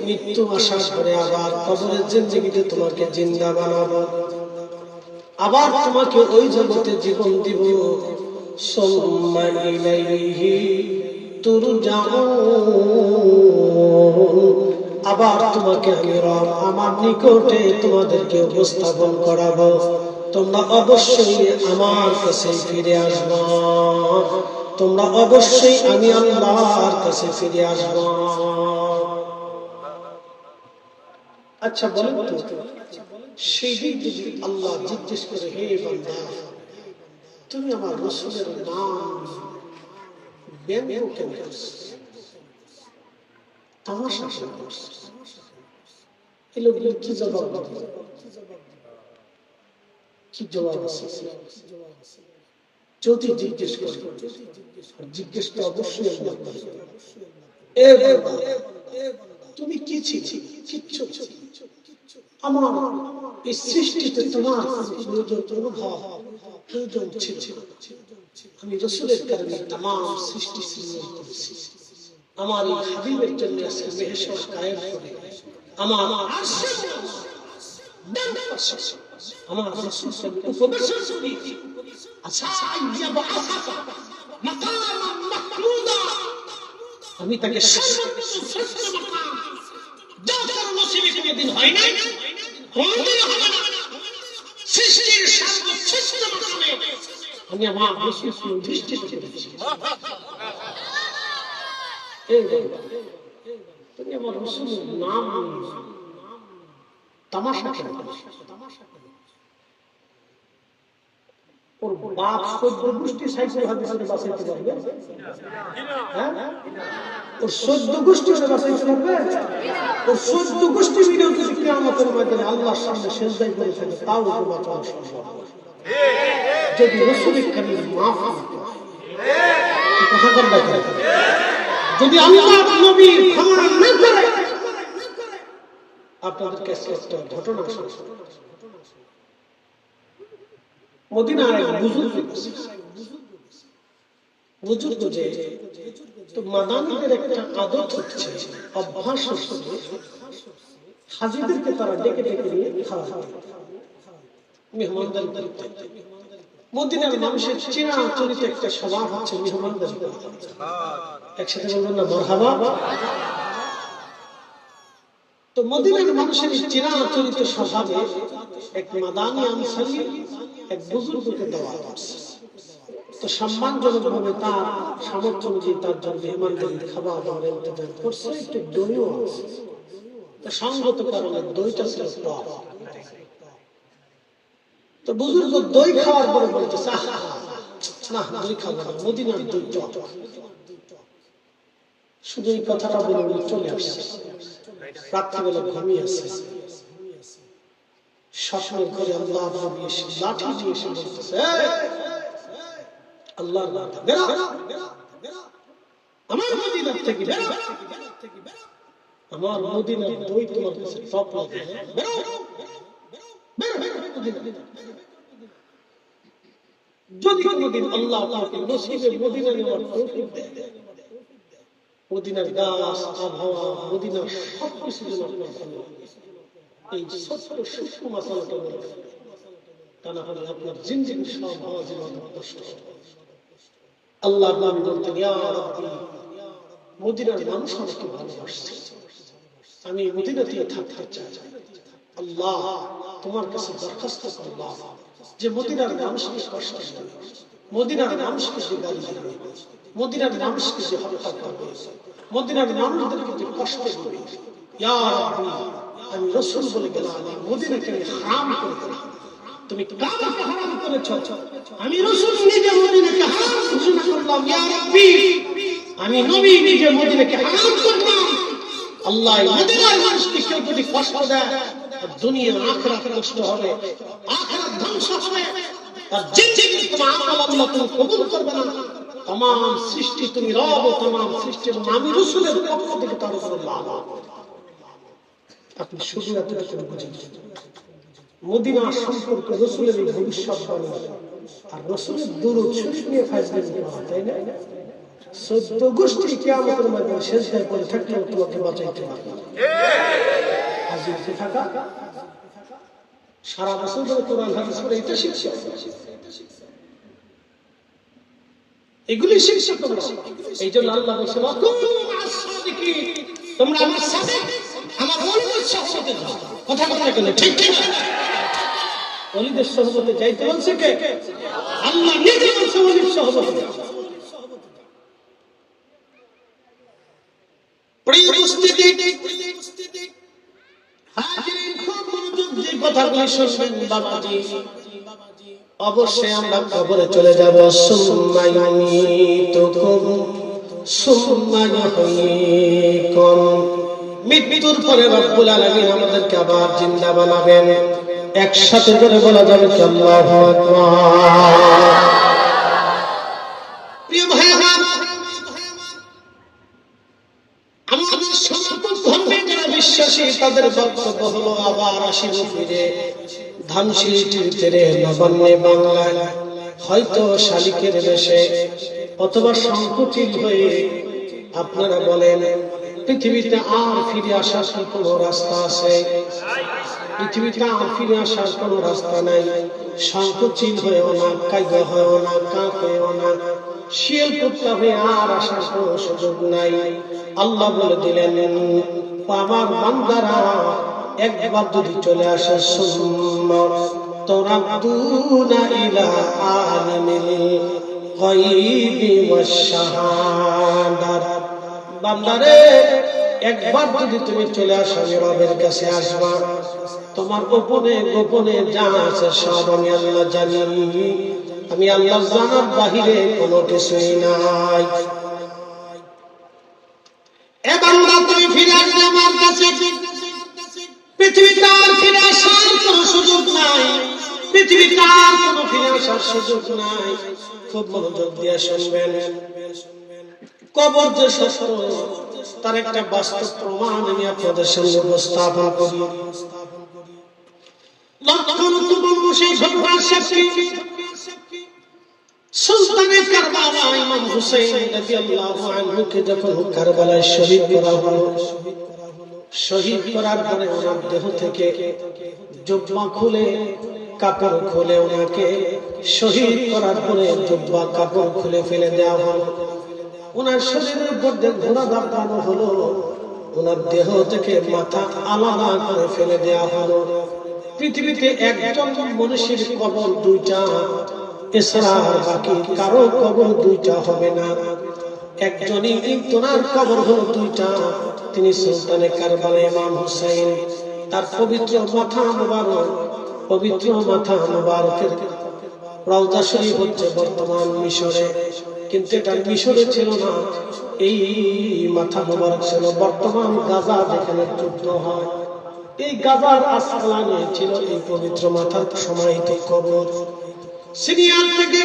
মৃত্যু আসার পরে আবার কবরের জিন্দেগিতে তোমাকে জিন্দা বানাবো, আবার তোমাকে ওই জগতে জীবন দিব। সুম্মা ইলাইহি তুরজাউন, আবার তোমাকে আমি রব আমার নিকটে তোমাদেরকে উপস্থাপন করাবো। তোমরা অবশ্যই আমার কাছে ফিরে আসবা, তোমরা অবশ্যই আমি আল্লাহর কাছে ফিরে আসবা। আচ্ছা বলেন তো, সেই দিন যদি আল্লাহ জিজ্ঞেস করে, হে বান্দা, তুমি আমার রাসূলের নাম ব্যঙ্গ কেন করছো, তামাশা কেন করছো, এই লোকগুলো কি জবাব দেবে? কি জবাব আছে? যদি জিজ্ঞেস করে, জিজ্ঞেস তো অবশ্যই আল্লাহ করবে, এ বান্দা তুমি কি ছিলে? কিচ্ছু। আমার এই সৃষ্টিতে তোমার প্রয়োজন ছিল, আমি রাসূলের কারণে तमाम সৃষ্টি সৃজন করেছি। আমার এই হাবিবের জন্য আজকে মেহশর কায়েম করে আমার আরশের ডান পাশে আমার রাসূলকে উপবেশন করেছি। আচ্ছা আইয়াবা আসাকা মাকামান মাহমুদা, আমি তাকে সর্বোচ্চ শ্রেষ্ঠ মাকাম যা তার নসিবে কোনদিন হয় না, কোনদিন হবে না, সৃষ্টির সর্বশ্রেষ্ঠ মাকামে আমি আমার রাসূলকে অধিষ্ঠিত করেছি। তুমি আমার রাসূলের নাম তামাশা কেন? ওর বাপ 14 গোষ্ঠী সাইকেল হাদিসে বাঁচাইতে পারবে? হ্যাঁ, ওর 14 গোষ্ঠী বাঁচাইতে পারবে? ওর 14 গোষ্ঠী মিলেও যদি কিয়ামতের ময়দানে আল্লাহর সামনে সিজদায় পড়ে থাকে তাও ওকে বাঁচানো সম্ভব যদি রাসূল করিম মাফ কথা বলবে যদি আল্লাহ নবী ক্ষমা না করে। আপনাদের কাছে একটা ঘটনা শোনাবো। মদিনার এক বুজুর্গ যে তো মাদানীদের একটা আদত হচ্ছে, অভ্যাস হচ্ছে, হাজিদেরকে তারা ডেকে ডেকে নিয়ে খাওয়ায় মেহমানদারি করতে। মদিনার মানুষের চেনা চরিত একটা স্বভাব হচ্ছে মেহমানদারি করতে। একসাথে বলবেন না মারহাবা। তো মদিনার মানুষের চেনা চরিত স্বভাবে এক মাদানী আনসারী এক বুজুর্গকে দেওয়া হচ্ছে। তো সম্মানজনক ভাবে তার সামর্থ্য অনুযায়ী তার জন্য মেহমানদারি খাবার দাবার ইন্তজাম করছে, একটু দইও আছে। তো সঙ্গত কারণে দইটা ছিল টক। তো বুজুর্গ দই খাওয়ার পরে বলতেছে না দই খাবো না, মদিনার দই টক। শুধু এই কথাটা বলে চলে আসছে। রাত্রিবেলা ঘুমিয়ে আছে, স্বপ্নের ঘরে আল্লাহ নবী এসে লাঠি দিয়ে এসে বলতেছে আল্লাহর বান্দা বেরো, আমার মদিনার থেকে বেরো, আমার মদিনার দই তোমার কাছে টক লাগে, বেরো যদি কোনদিন আল্লাহ আপনাকে নসিবে মদিনা নেওয়ার তৌফিক দেয়, মদিনার গাছ, আবহাওয়া, মদিনার সবকিছু যেন আপনার ভালো লাগে, এই ছোট্ট সূক্ষ্ম মাসালাটা বলে, তা না হলে আপনার জিন্দেগি সব হওয়া জীবন নষ্ট হবে। আল্লাহ নাম বলতেন ইয়া রাব্বি, মদিনার মানুষ আমাকে ভালোবাসছে, আমি মদিনাতে থাকতে চাই। আল্লাহ তোমার কাছে দরখাস্ত করলাম যে মদিনার মানুষকে কষ্ট দেবে, মদিনার মানুষকে যে গালি দেবে, মদিনার মানুষকে যে হত্যা করবে, মদিনার মানুষদেরকে যে কষ্ট দেবে, ইয়া রাব্বি আমি রাসূল বলে গেলাম মদিনাকে হারাম করে দিলাম, তুমি কাবাকে হারাম করেছো, আমি রাসূল নিজে মদিনাকে হারাম ঘোষণা করলাম, ইয়া রাব্বি আমি নবী নিজে মদিনাকে হারাম করলাম। আল্লাহ মদিনার মানুষকে কেউ যদি কষ্ট দেয় দুনিয়া আখিরাত নষ্ট হবে, আখিরাত ধ্বংস হবে, আর জিন্দেগি তোমার আমল আল্লাহ তুমি কবুল করবে না। तमाम সৃষ্টি তুমি রব, तमाम সৃষ্টি এবং আমি রাসূলের পক্ষ থেকে তার উপর লানত। আপনি শুধু এতটুকু বুঝুন, মদিনা সম্পর্কে রাসূলের এই ভবিষ্যৎবাণী আর রাসূলের দুরূদ শরীফ নিয়ে ফাজলামি করা, তাই না? 14 গোষ্ঠী কিয়ামতের ময়দানে সিজদায় পড়ে থাকলেও তোমাকে বাঁচাইতে পারবে না। হাজির থাকা সারা বছর ধরে কোরআন হাদিস পড়ে এটা শিখছো, এগুলি শিখছো তোমরা। এই জন্য আল্লাহ বলছে তোমরা আমার সাথে আমার ওলিদের সহবতে যাও। কথা কথা কেন ঠিক ঠিক ওলিদের সহবতে যাইতে বলছে কে? আল্লাহ নিজে বলছে ওলির সহবতে যাও। প্রিয় উপস্থিতি, হাজিরিন খুব মনোযোগ দিয়ে কথাগুলি শুনবেন বাবাজি। অবশ্যই আমরা কবরে চলে যাব, সুম্মা ইউমীতুকুম সুম্মা ইউহয়ীকুম। মৃত্যুর পরে রব্বুল আলামিন আমাদেরকে আবার জিন্দা বানাবেন। একসাথে করে বলা যাবে আল্লাহু আকবার। প্রিয় ভাইরা, আমাদের সনাতন ধর্মে যারা বিশ্বাসী তাদের বক্তব্য হলো আবার আসিব ফিরে ধানসিঁড়িটির তীরে নবান্নে বাংলায়, হয়তো শালিকের বেশে অথবা সংকুচিত হয়ে। আপনারা বলেন পৃথিবীতে আর ফিরে আসার কি কোনো রাস্তা আছে? পৃথিবীতে আর ফিরে আসার কোনো রাস্তা নাই। সংকুচিত হয়েও না, কায়দা হয়েও না, কাক হয়েও না, শিয়াল কুত্তা হয়ে আর আসার কোনো সুযোগ নাই। আল্লাহ বলে দিলেন আমার বান্দারা একবার যদি চলে আসে, সুম্মা তুরাদ্দুনা ইলা আলিমিল গায়বি ওয়াশ শাহাদা। বান্দারে একবার যদি তুমি চলে আসো, আমি রবের কাছে আসবা, তোমার গোপনে গোপনে যা আছে সব আমি আল্লাহ জানি। আমি আল্লাহ জানার বাহিরে কোনো কিছুই নাই। এ বান্দা তুমি ফিরে আসবে আমার কাছে। পৃথিবীতে আর কোনো ফিরে আসার সুযোগ নাই। খুব মনোযোগ দিয়ে শুনবেন। কবর যে সত্য তার একটা বাস্তব প্রমাণ আমি আপনাদের সামনে উপস্থাপন করি। সুলতানে কারবালা ইমাম হুসাইন রাদিয়াল্লাহু আনহুকে যখন কারবালায় শহীদ করা হলো, শহীদ করার পরে ওনার দেহ থেকে জুব্বা খুলে কাপড় খুলে ওনাকে শহীদ করার পরে জুব্বা কাপড় খুলে ফেলে দেওয়া হলো। ওনার শরীরের উপর দিয়ে ঘোড়া দাঁড়ানো হলো, ওনার দেহ থেকে মাথা আলাদা করে ফেলে দেওয়া হলো। পৃথিবীতে একজন মনুষ্যের কবর দুইটা, এছাড়া বাকি কারো কবর দুইটা হবে না। একজনই ওনার কবর হলো দুইটা, তিনি সুলতানে কারবালা ইমাম হুসাইন। তার পবিত্র মাথা মুবারক, পবিত্র মাথা মুবারকের রওজা শরীফ হচ্ছে বর্তমান মিশরে, কিন্তু এটা মিশরে ছিল না। এই মাথা মুবারক ছিল বর্তমান গাজা, যেখানে যুদ্ধ হয়। এই গাজার আসকালানে ছিল এই পবিত্র মাথার সমাহিত কবর। সিরিয়ার থেকে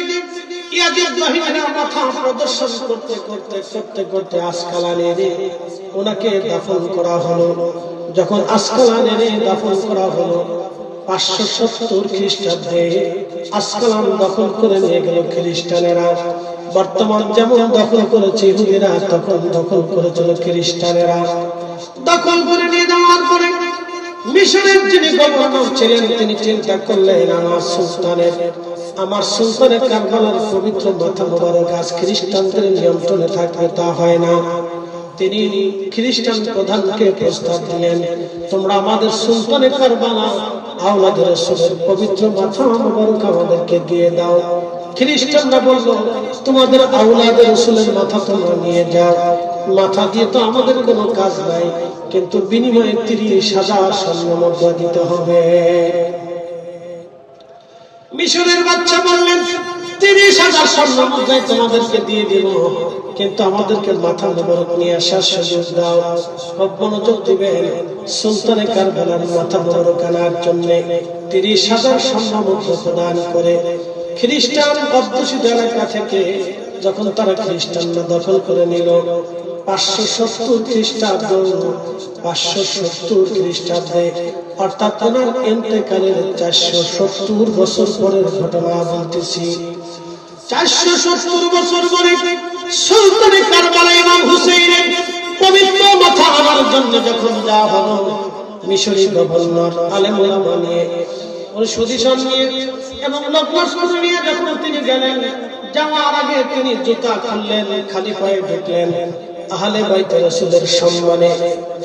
ইয়াজিদ বাহিনীরা মাথা প্রদর্শন করতে করতে করতে করতে আসকালানে ওনাকে দাফন করা হলো। যখন আসকালানে দাফন করা হলো 570 খ্রিস্টাব্দে আসকালান দখল করে নিয়ে গেল খ্রিস্টানেরা। বর্তমান যেমন দখল করেছে ইহুদিরা, তখন দখল করেছিল খ্রিস্টানেরা। দখল করে নিয়ে যাওয়ার পরে মিশরের যিনি গভর্নর ছিলেন তিনি চিন্তা করলেন, আমার সুলতানের কারবালার পবিত্র মাথা মোবারক আজ খ্রিস্টানদের নিয়ন্ত্রণে থাকবে, তা হয় না। তিনি খ্রিস্টান প্রধানকে প্রস্তাব দিলেন, তোমরা আমাদের সুলতানের কারবালা আওলাদের রাসূলের পবিত্র মাথা মোবারক আমাদেরকে দিয়ে দাও। খ্রিস্টানরা বলল, তোমাদের আওলাদের রাসূলের মাথা তোমরা নিয়ে যাও, মাথা দিয়ে তো আমাদের কোনো কাজ নাই, কিন্তু বিনিময়ে 30,000 স্বর্ণ মুদ্রা দিতে হবে। মিশরের বাদশা বললেন, 30,000 স্বর্ণ মুদ্রা তোমাদেরকে দিয়ে দেব, কিন্তু আমাদেরকে মাথা মোবারক নিয়ে আসার সুযোগ দাও। খুব মনোযোগ দিবেন। সুলতানে কারবালার মাথা মোবারক আনার জন্য 30,000 স্বর্ণ মুদ্রা প্রদান করে খ্রিস্টান অধ্যুষিত এলাকা থেকে যখন তারা খ্রিস্টানরা দখল করে নিল 570 খ্রিস্টাব্দ, 570 খ্রিস্টাব্দে, অর্থাৎ ওনার ইন্তেকালের 470 বছর পরের ঘটনা বলতেছি। 470 বছর পরে সুলতানে কারবালা ইমাম হুসাইনের পবিত্র মাথা আনার জন্য যখন যাওয়া হলো, মিশরি গভর্নর আলেম ওলামা নিয়ে, ওর সুদিশন নিয়ে এবং লোকলস্কর নিয়ে যখন তিনি গেলেন, যাওয়ার আগে তিনি জুতা খুললেন, খালি পায়ে ঢুকলেন। আহলে বাইত রাসূলের সম্মানে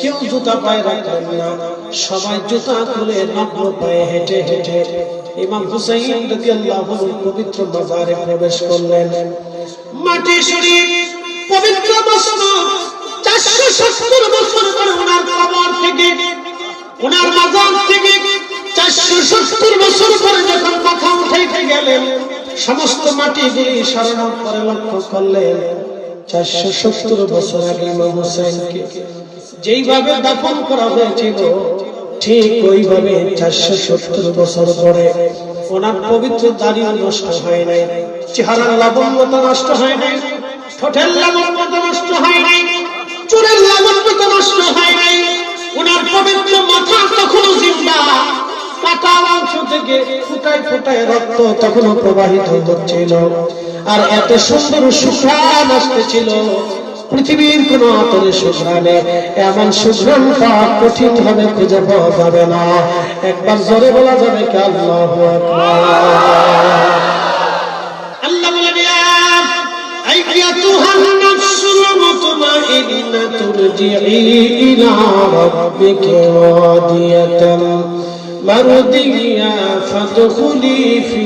কেউ জুতা পায়ে রাখলেন না, সবাই জুতা খুলে নগ্ন পায়ে হেঁটে হেঁটে ইমাম হুসাইন রাদিয়াল্লাহু আনহুর পবিত্র মাজারে প্রবেশ করলেন। মাটি শরীর পবিত্র মসনদ 470 বছর পরে ওনার কবর থেকে, ওনার মাজার থেকে 470 বছর পরে যখন মাথা উঠাইতে গেলেন, সমস্ত মাটিগুলি সরানোর পরে লক্ষ্য করলেন 470 বছর আগে ইমাম হুসাইনকে যেইভাবে দাফন করা হয়েছিল, ঠিক ওইভাবে 470 বছর পরে ওনার পবিত্র দাড়িও নষ্ট হয় নাই, চেহারার লাবণ্যতা নষ্ট হয় নাই, ঠোঁটের লাবণ্যতা নষ্ট হয় নাই, চুলের লাবণ্যতা নষ্ট হয় নাই। ওনার পবিত্র মাথা তখনও জিন্দা, কাটা অংশ থেকে ফুটায় ফুটায় রক্ত তখনও প্রবাহিত হচ্ছিল। আর এত সুন্দর সুঘ্রাণ আসতেছিল, পৃথিবীর কোন আতরের সুঘ্রাণে এমন সুঘ্রাণ পাওয়া কঠিন ভাবে খুঁজে পাওয়া যাবে না। একবার জোরে বলা যাবে কি আল্লাহু আকবার। আল্লাহ বলেন, আইয়াতুহান নাফসুল মুতমাইন্নাতু রজিই ইলা রাব্বিকি রাদিয়াতান মারদিয়া ফাদখুলি ফি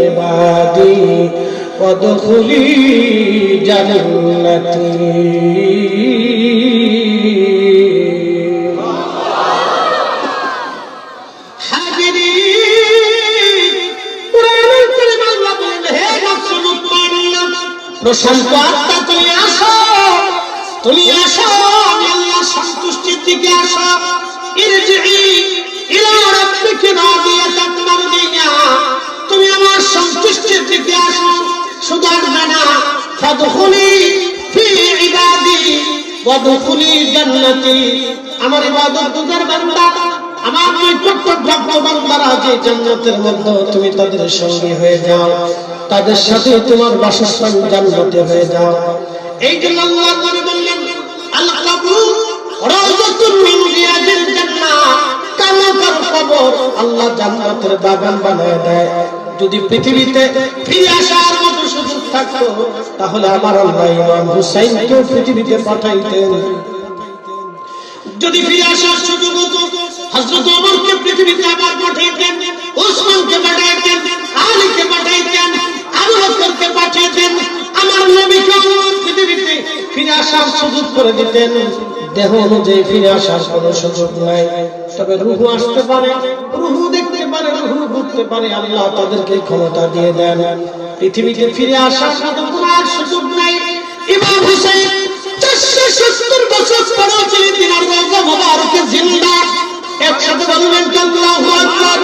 ইবাদি ওয়াদখুলি জান্নাতি। প্রশান্ত আত্মা তুমি আসো, তুমি আসো, আমি আল্লাহর সন্তুষ্টির দিকে আসো। ইরজিই ইলা রাব্বিকি রাদিয়াতান মারদিয়া, তুমি সন্তুষ্টির দিকে আসো, শুধু আসবে না, ফাদখুলি ফি ইবাদি ওয়াদখুলি জান্নাতি, আমার ইবাদতগুজার বান্দা, আমার নৈকট্যপ্রাপ্ত বান্দারা যে জান্নাতের মধ্যে তুমি তাদের সঙ্গী হয়ে যাও, তাদের সাথে তোমার বাসস্থান জান্নাতে হয়ে যাও। এই জন্য আল্লাহ নবী বললেন, আল কবর রাওযাতুন মিন রিয়াদিল জান্নাহ, কামাকার কবর আল্লাহ জান্নাতের বাগান বানায় দেয়। যদি পৃথিবীতে ফিরে আসার মতো সুযোগ থাকতো, তাহলে আমার আল্লাহ ইমাম হুসাইনকে পৃথিবীতে পাঠাইতেন। যদি ফিরে আসার সুযোগ হতো, হযরত ওমরকে পৃথিবীতে আবার পাঠাইতেন, ওসমানকে পাঠাইতেন, আলীকে পাঠাইতেন, আবু বকরকে পাঠাইতেন। আমার নবীকে পৃথিবীতে ফিরে আসার সুযোগ করে দিতেন। দেহ অনুযায়ী ফিরে আসার কোনো সুযোগ নাই, তবে রূহ আসতে পারে, রূহ দেখতে পারে, রূহ ঘুরতে পারে। আল্লাহ তাদেরকে ক্ষমতা দিয়ে দেন। পৃথিবীতে ফিরে আসার কোনো সুযোগ নাই। ইমাম হুসাইন 470 বছর পরেও তিনার রওজা মুবারকে জিন্দা। একসাথে বলবেন আল্লাহু আকবার,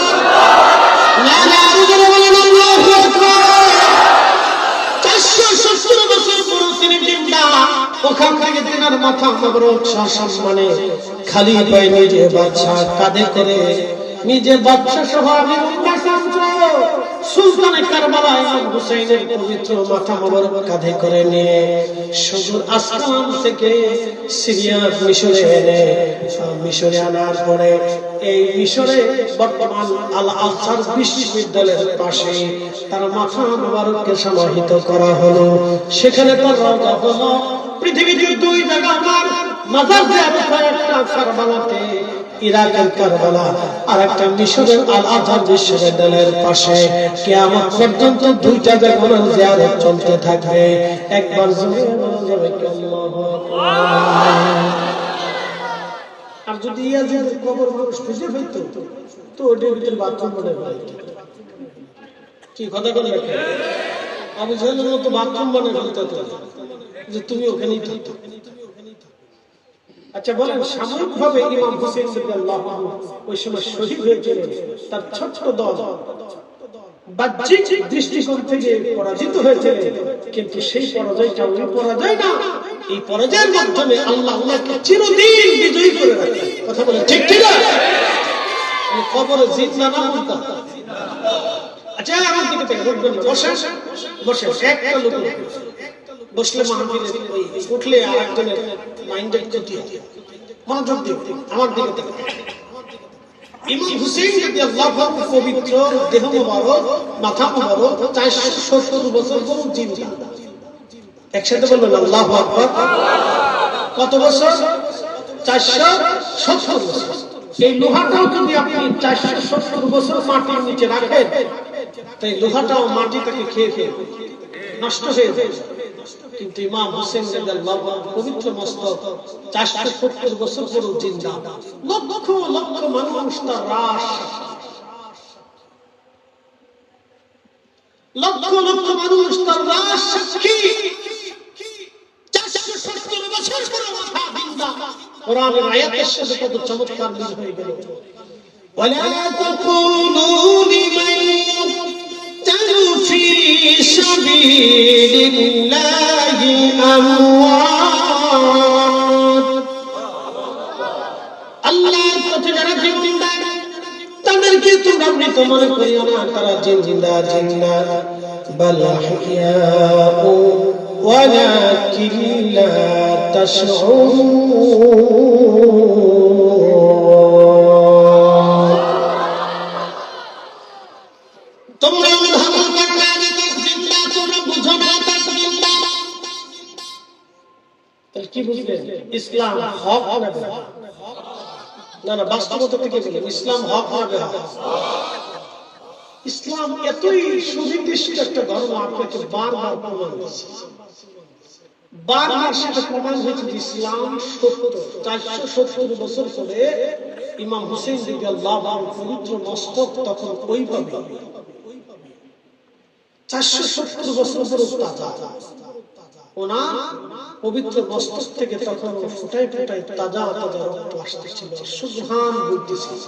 না না আরো বলেন আল্লাহু আকবার। 470 বছর পরেও তিনি জিন্দা। ওখান থেকে তিনার মাথা মোবারক সম্মানে খালি পায়ে নিজে বাদশা কাঁধে করে, নিজে বাদশা সহ আমির সুলতানে কারবালা ইমাম হুসাইনের পবিত্র মাথা মোবারক কাঁধে করে নিয়ে সুদূর আসমান থেকে সিরিয়ার মিশরে এনে, মিশরে আনার পরে এই মিশরে বর্তমান আল আজহার বিশ্ববিদ্যালয়ের পাশে তার মাথা মোবারককে সমাহিত করা হলো। সেখানে তার রওজা হলো। পৃথিবীতে দুই জায়গা আমার মাজার জিয়ারত হয়, একটা কারবালাতে, ইরাকের কারবালা, আর একটা মিশরের আল আজহার বিশ্ববিদ্যালয়ের পাশে। কিয়ামত পর্যন্ত দুইটা জায়গার জিয়ারত চলতে থাকবে। একবার জোরে বলা যাবে কি আল্লাহু আকবার। আর যদি ইয়াজিদের কবর মানুষ খুঁজে পেত, তো ওটার ভিতরে বাথরুম মনে হয় কি কথা বলে রাখে, আবু জাহেলের মতো বাথরুম বানিয়ে ফেলতে হতো যে তুমি ওখানেই থাকতো। আচ্ছা বলেন, সাময়িক ভাবে ইমাম হুসাইন রাদিয়াল্লাহু আনহু ওই সময় শহীদ হয়েছিলেন। তার ছোট্ট দল বাহ্যিক দৃষ্টিকোণ থেকে পরাজিত হয়েছিলেন, কিন্তু সেই পরাজয়টা ওই পরাজয় না, এই পরাজয়ের মাধ্যমে আল্লাহ ওনাকে চিরদিন বিজয়ী করে রাখেন। কথা বলেন ঠিক ঠিক না? কবরে জিত না না বলতা। আচ্ছা আমার দিকে থেকে বসেন, বসে একটা লোক বসলে মাহফিলে উঠলে আরেকজনের মাইন্ডের ক্ষতি হয়। মনোযোগ দিন আমার দিকে থেকে। ইমাম হুসাইন রাদিয়াল্লাহু আনহু পবিত্র দেহ মোবারক, মাথা মোবারক 470 বছর পর্যন্ত জিন্দা। একসাথে বলবেন আল্লাহু আকবার। কত বছর? 470 বছর। এই লোহাটাও যদি আপনি 470 বছর মাটির নিচে রাখেন, তাই লোহাটাও মাটি থেকে খেয়ে খেয়ে নষ্ট হয়ে যায়। কিন্তু ইমাম হুসাইন রাদিয়াল্লাহু আনহু পবিত্র মস্তক 470 বছর পরেও জিন্দা। লক্ষ লক্ষ মানুষ তার রাস, লক্ষ লক্ষ মানুষ তার রাস সাক্ষী। 470 বছর পরে মাথা জিন্দা। কোরআনের আয়াতের সাথে কত চমৎকার মিল হয়ে গেল। ওয়ালা তাকুলু লিমান في سبيل الله أموات আল্লাহর পথে যারা জিন্দা তাদেরকে তোমরা মৃত মনে করিও না, তারা জিন্দা জিন্দা। বাল আহইয়াউ ওয়ালাকিন লা তাশউরুন। তোমরা কি বুঝলেন? ইসলাম হক না বেহক? না না, বাস্তবতা থেকে বলেন ইসলাম হক না বেহক? ইসলাম এতই সুনির্দিষ্ট একটা ধর্ম, আপনাকে বারবার প্রমাণ দিচ্ছে, বারবার সেটা প্রমাণ হয়েছে যে ইসলাম সত্য। 470 বছর পরে ইমাম হুসাইন রাদিয়াল্লাহু আনহু পবিত্র মস্তক তখন ওইভাবে 470 বছর পরে তাজা। ওনার পবিত্র মস্তক থেকে তখন ফুটাই ফুটাই তাজা তাজা রক্ত আসতেছিল, সুবহান বলতেছিল।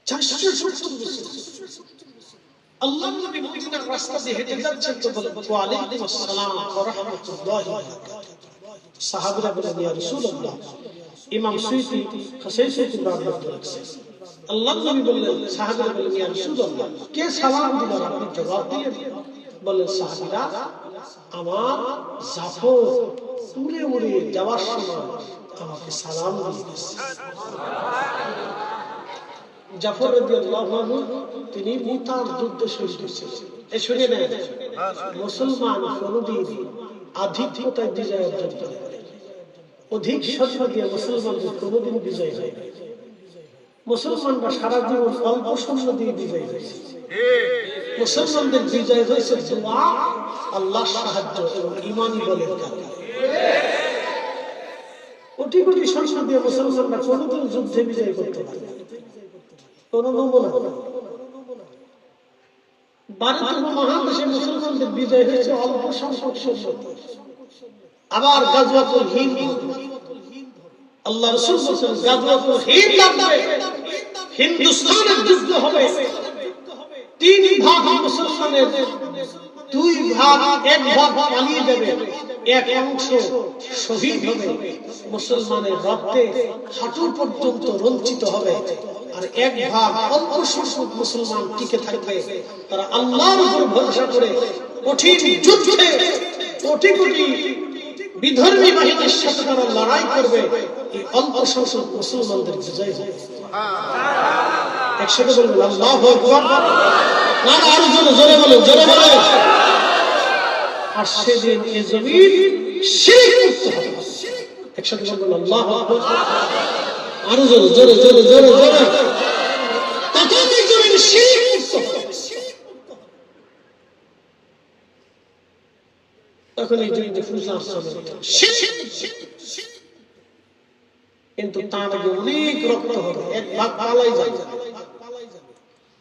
470 বছর আল্লাহর নবী মদিনার রাস্তা দিয়ে হেঁটে যাচ্ছেন তো বলেন ওয়া আলাইকুম আসসালাম ওয়া রাহমাতুল্লাহি ওয়া বারাকাতুহু। সাহাবীরা বলেন ইয়া রাসূলুল্লাহ, ইমাম সুয়ুতী হাসান সুয়ুতী বর্ণনা করেছেন, আল্লাহর নবী বললেন, সাহাবীরা বলেন ইয়া রাসূলুল্লাহ, কে সালাম দিল আপনি জবাব দিলেন? বলেন সাহাবীরা, আমার জাফর উড়ে উড়ে যাওয়ার সময় আমাকে সালাম দিয়েছে। জাফর রাদিয়াল্লাহু আনহু তিনি মুতার যুদ্ধে শহীদ হয়েছিলেন। এই শুনে নেন, মুসলমান কোনদিন আধিক্যতায় বিজয় অর্জন করে, অধিক সৈন্য দিয়ে মুসলমানদের কোনদিন বিজয় হয় না। মুসলমানরা সারা জীবন অল্প সৈন্য দিয়ে বিজয় হয়েছে। মুসলমানদের বিজয় হয়েছে দোয়া, আল্লাহর সাহায্য এবং ঈমানি বলের কারণে। কোটি কোটি সৈন্য দিয়ে মুসলমানরা কোনদিন যুদ্ধে বিজয় করতে পারে না। কোন নমুনা ভারত মহাদেশে মুসলমানদের বিজয় হয়েছে অল্প সংখ্যক সৈন্য। আবার গাজওয়াতুল হিন্দ, আল্লাহ রাসূল বলেছেন গাজওয়াতুল হিন্দ লাগবে, হিন্দুস্তানের যুদ্ধ হবে। 3 ভাগ মুসলমানের, 2 ভাগ, 1 ভাগ পালিয়ে যাবে, 1 অংশ শহীদ হবে, মুসলমানের রক্তে হাঁটু পর্যন্ত রঞ্চিত হবে, আর 1 ভাগ অল্প সংখ্যক মুসলমান টিকে থাকবে। তারা আল্লাহর উপর ভরসা করে কঠিন যুদ্ধে কোটি কোটি বিধর্মী বাহিনীর সাথে তারা লড়াই করবে। এই অল্প সংখ্যক মুসলমানদের বিজয় হবে। একসাথে বলবেন আল্লাহু আকবার। না আরো জোরে বলেন, জোরে বলেন। আর সেদিন এই জমিন শিরক মুক্ত হবে। একসাথে বলবেন আল্লাহু আকবার। আরো জোরে জোরে জোরে জোরে জোরে। তখন এই জমিন শিরক মুক্ত হবে। তখন এই জমিনে পূজা অর্চনা শিরক, কিন্তু তার আগে অনেক রক্ত হবে। 1 ভাগ পালাই যাবে,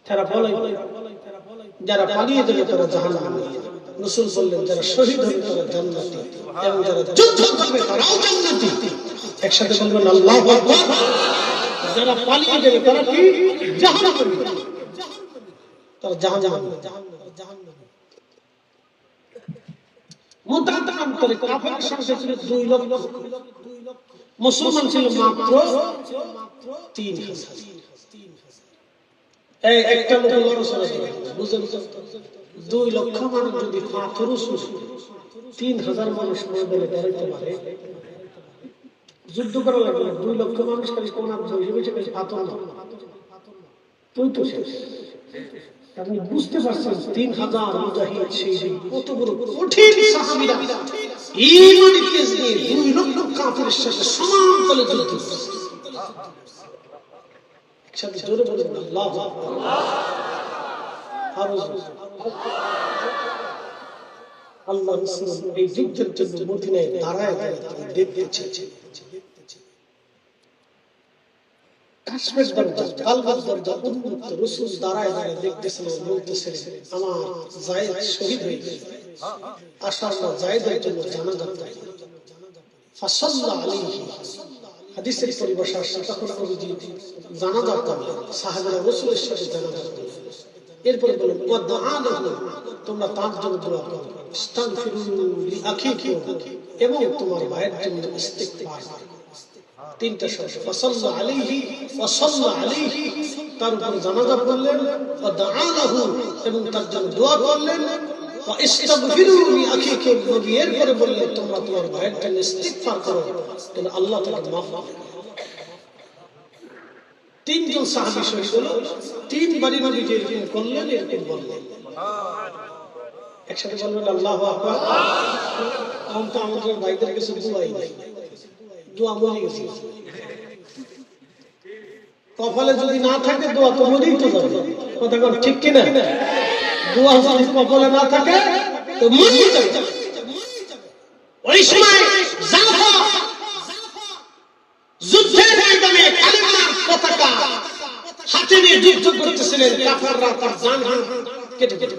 তারা পালাই, যারা পালিয়ে যাবে তারা জাহান্নামে। রাসূল বললেন যারা শহীদ হবে তারা জান্নাতি, এবং যারা যুদ্ধ করবে তারাও জান্নাতি। একসাথে বলবেন আল্লাহু আকবার। যারা পালিয়ে যাবে তারা কি জাহান্নামে, তারা জাহান্নামে। মুতাকান্তরে কাফেরের সংখ্যা ছিল 2 লক্ষ, মুসলমান ছিল মাত্র 3000। এই একটা লোক লড়াচড়া করে, বুঝেন? 2 লক্ষ মানুষ যদি পাথরও ছুঁড়ে 3000 মানুষ ময়দানে দাঁড়াইতে পারে, যুদ্ধ করা লাগবে না। 2 লক্ষ মানুষ খালি কোন হিসেবে পাথর না, তুই তো শেষ। আপনি বুঝতে পারছেন 3000 মুজাহিদ সেই কত বড় কঠিন সাহাবীরা ঈমানের তেজ নিয়ে 2 লক্ষ কাফেরের সাথে সমান তলে যুদ্ধ করছে। একসাথে জোরে বলেন আল্লাহু আকবার। আল্লাহ রাসূল এই যুদ্ধের জন্য মদিনায় দাঁড়ায় দেখতে চেয়েছেন। কাশ্মীর দরজা, কালবার দরজা উন্মুক্ত, রাসূল দাঁড়ায় দাঁড়ায় দেখতেছেন, বলতেছেন আমার যায়েদ শহীদ হয়ে গেছে, আশাআল্লাহ যায়েদের জন্য জানাজা পড়ে। ফাসাল্লা আলাইহি, হাদিসের পরিভাষা আসছে, তখন নবীজি জানাজা পড়লেন, সাহাবারা রাসূলের সাথে জানাজা পড়লেন। এরপরে বলেন ওয়াদআ লাহু, তোমরা তার জন্য দোয়া করো, ইস্তাগফিরু লিআখিকুম, এবং তোমার ভাইয়ের জন্য ইস্তিগফার করো। 3টা শব্দ, ফাসাল্লা আলাইহি ওয়া সাল্লা আলাইহি, তার উপর জানাজা পড়লেন, ওয়াদআ লাহু, এবং তার জন্য দোয়া করলেন, ওয়া ইস্তাগফিরু লিআখিকুম, নবী এরপরে বললেন তোমরা তোমার ভাইয়ের জন্য ইস্তিগফার করো, তাহলে আল্লাহ তাআলা মাফ করবেন। 3 জন সাহাবী শহীদ হলো, 3 বারই নবীজি এরকম করলেন, এরকম বললেন। একসাথে বলবেন আল্লাহু আকবার। তো আমাদের ভাইদের কাছে দোয়াই নাই, দোয়া মরে গেছে। কপালে যদি না থাকে দোয়া তো মরেই তো যাবে, কথা বল ঠিক কিনা? দোয়া যদি কপালে না থাকে তো মরেই যাবে। ওই সময় জাফর যুদ্ধের ময়দানে কালিমার পতাকা হাতে নিয়ে যুদ্ধ করতেছিলেন, কাফেররা তার জান কেটে কেটে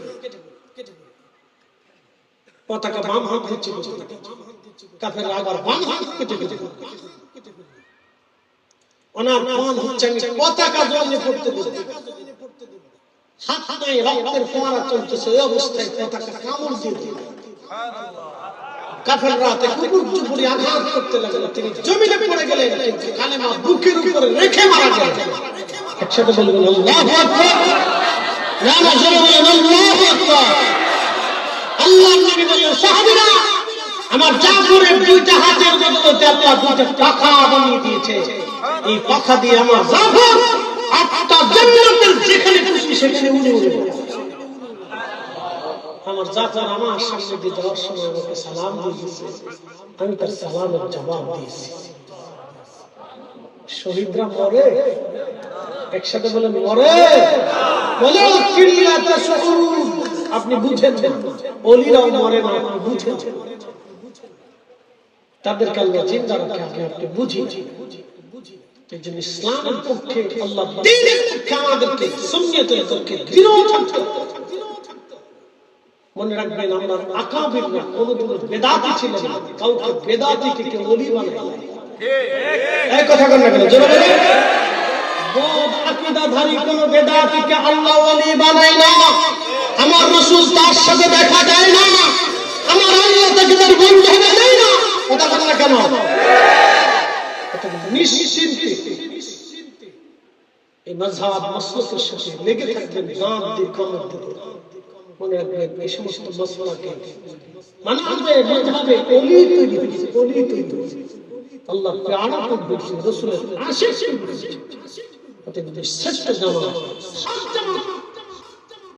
পতাকা বাম হাত দিচ্ছে, কাফেররা আবার বাম হাত কেটে কেটে। ওনার ফোন হচ্ছে আমি পতাকা জলে পড়তে দেব, হাত নাই রক্তের ফোয়ারা চলতেছে, ওই অবস্থায় পতাকা কামড় দিয়ে দিল। কাফেররা তাকে কুকুর চুপুরি আঘাত করতে লাগলো, তিনি জমিনে পড়ে গেলেন, কিন্তু কালেমা বুকের উপরে রেখে মারা গেলেন। একসাথে বলবেন আল্লাহু আকবার, নামাজ জোরে বলেন আল্লাহু আকবার। আল্লাহর নবী বললেন সাহাবীরা, আমার জাফরের দুইটা হাতের বদলে আল্লাহ দুইটা পাখা বানিয়ে দিয়েছে, এই পাখা দিয়ে আমার জাফর আটটা জান্নাতের যেখানে খুশি সেখানে উড়ে উড়ে বেড়াবে। আমার জাফর আমার সামনে দিয়ে যাওয়ার সময় আমাকে সালাম দিয়েছে, আমি তার সালামের জবাব দিয়েছি। শহীদরা মরে, একসাথে বলেন মরে, বলে কিল্লাতে শুহুদ, আপনি বুঝেন ওলিরাও মরে না, আপনি বুঝেন তাদেরকে আল্লাহ জিন্দা রাখে, আপনি বুঝি। এইজন্য ইসলামের পক্ষে, আল্লাহ দ্বীনের পক্ষে আমাদেরকে, সুন্নাতের পক্ষে দৃঢ় থাকতে হবে। মনে রাখবেন আমরা আকাবিররা কোনদিন বেদাতি ছিলেন না, কাউকে বেদাতি থেকে ওলি বানায় না। এই কথা কেন বলেন জোরে বলেন, বদ আকীদাধারী কোন বেদাতিকে আল্লাহ ওলি বানায় না। আমার রাসূল তার সাথে দেখা যায় না, আমার আল্লাহ তাকে তার বন্ধু বানায় না। কথা বলেন না কেন? নিশ্চিন্তে এই মাযহাব মাসলাকের সাথে লেগে থাকবেন, গান দিয়ে কমর দিয়ে। মনে রাখবেন এই সমস্ত মাসলাকে মানবে, মাযহাবে ওলি তৈরি হয়েছে, ওলি তৈরি হয়েছে, আল্লাহ প্যারা করবেন, রাসূলের আশিক করবেন। অতএব শ্রেষ্ঠ জামাত, সব জামাত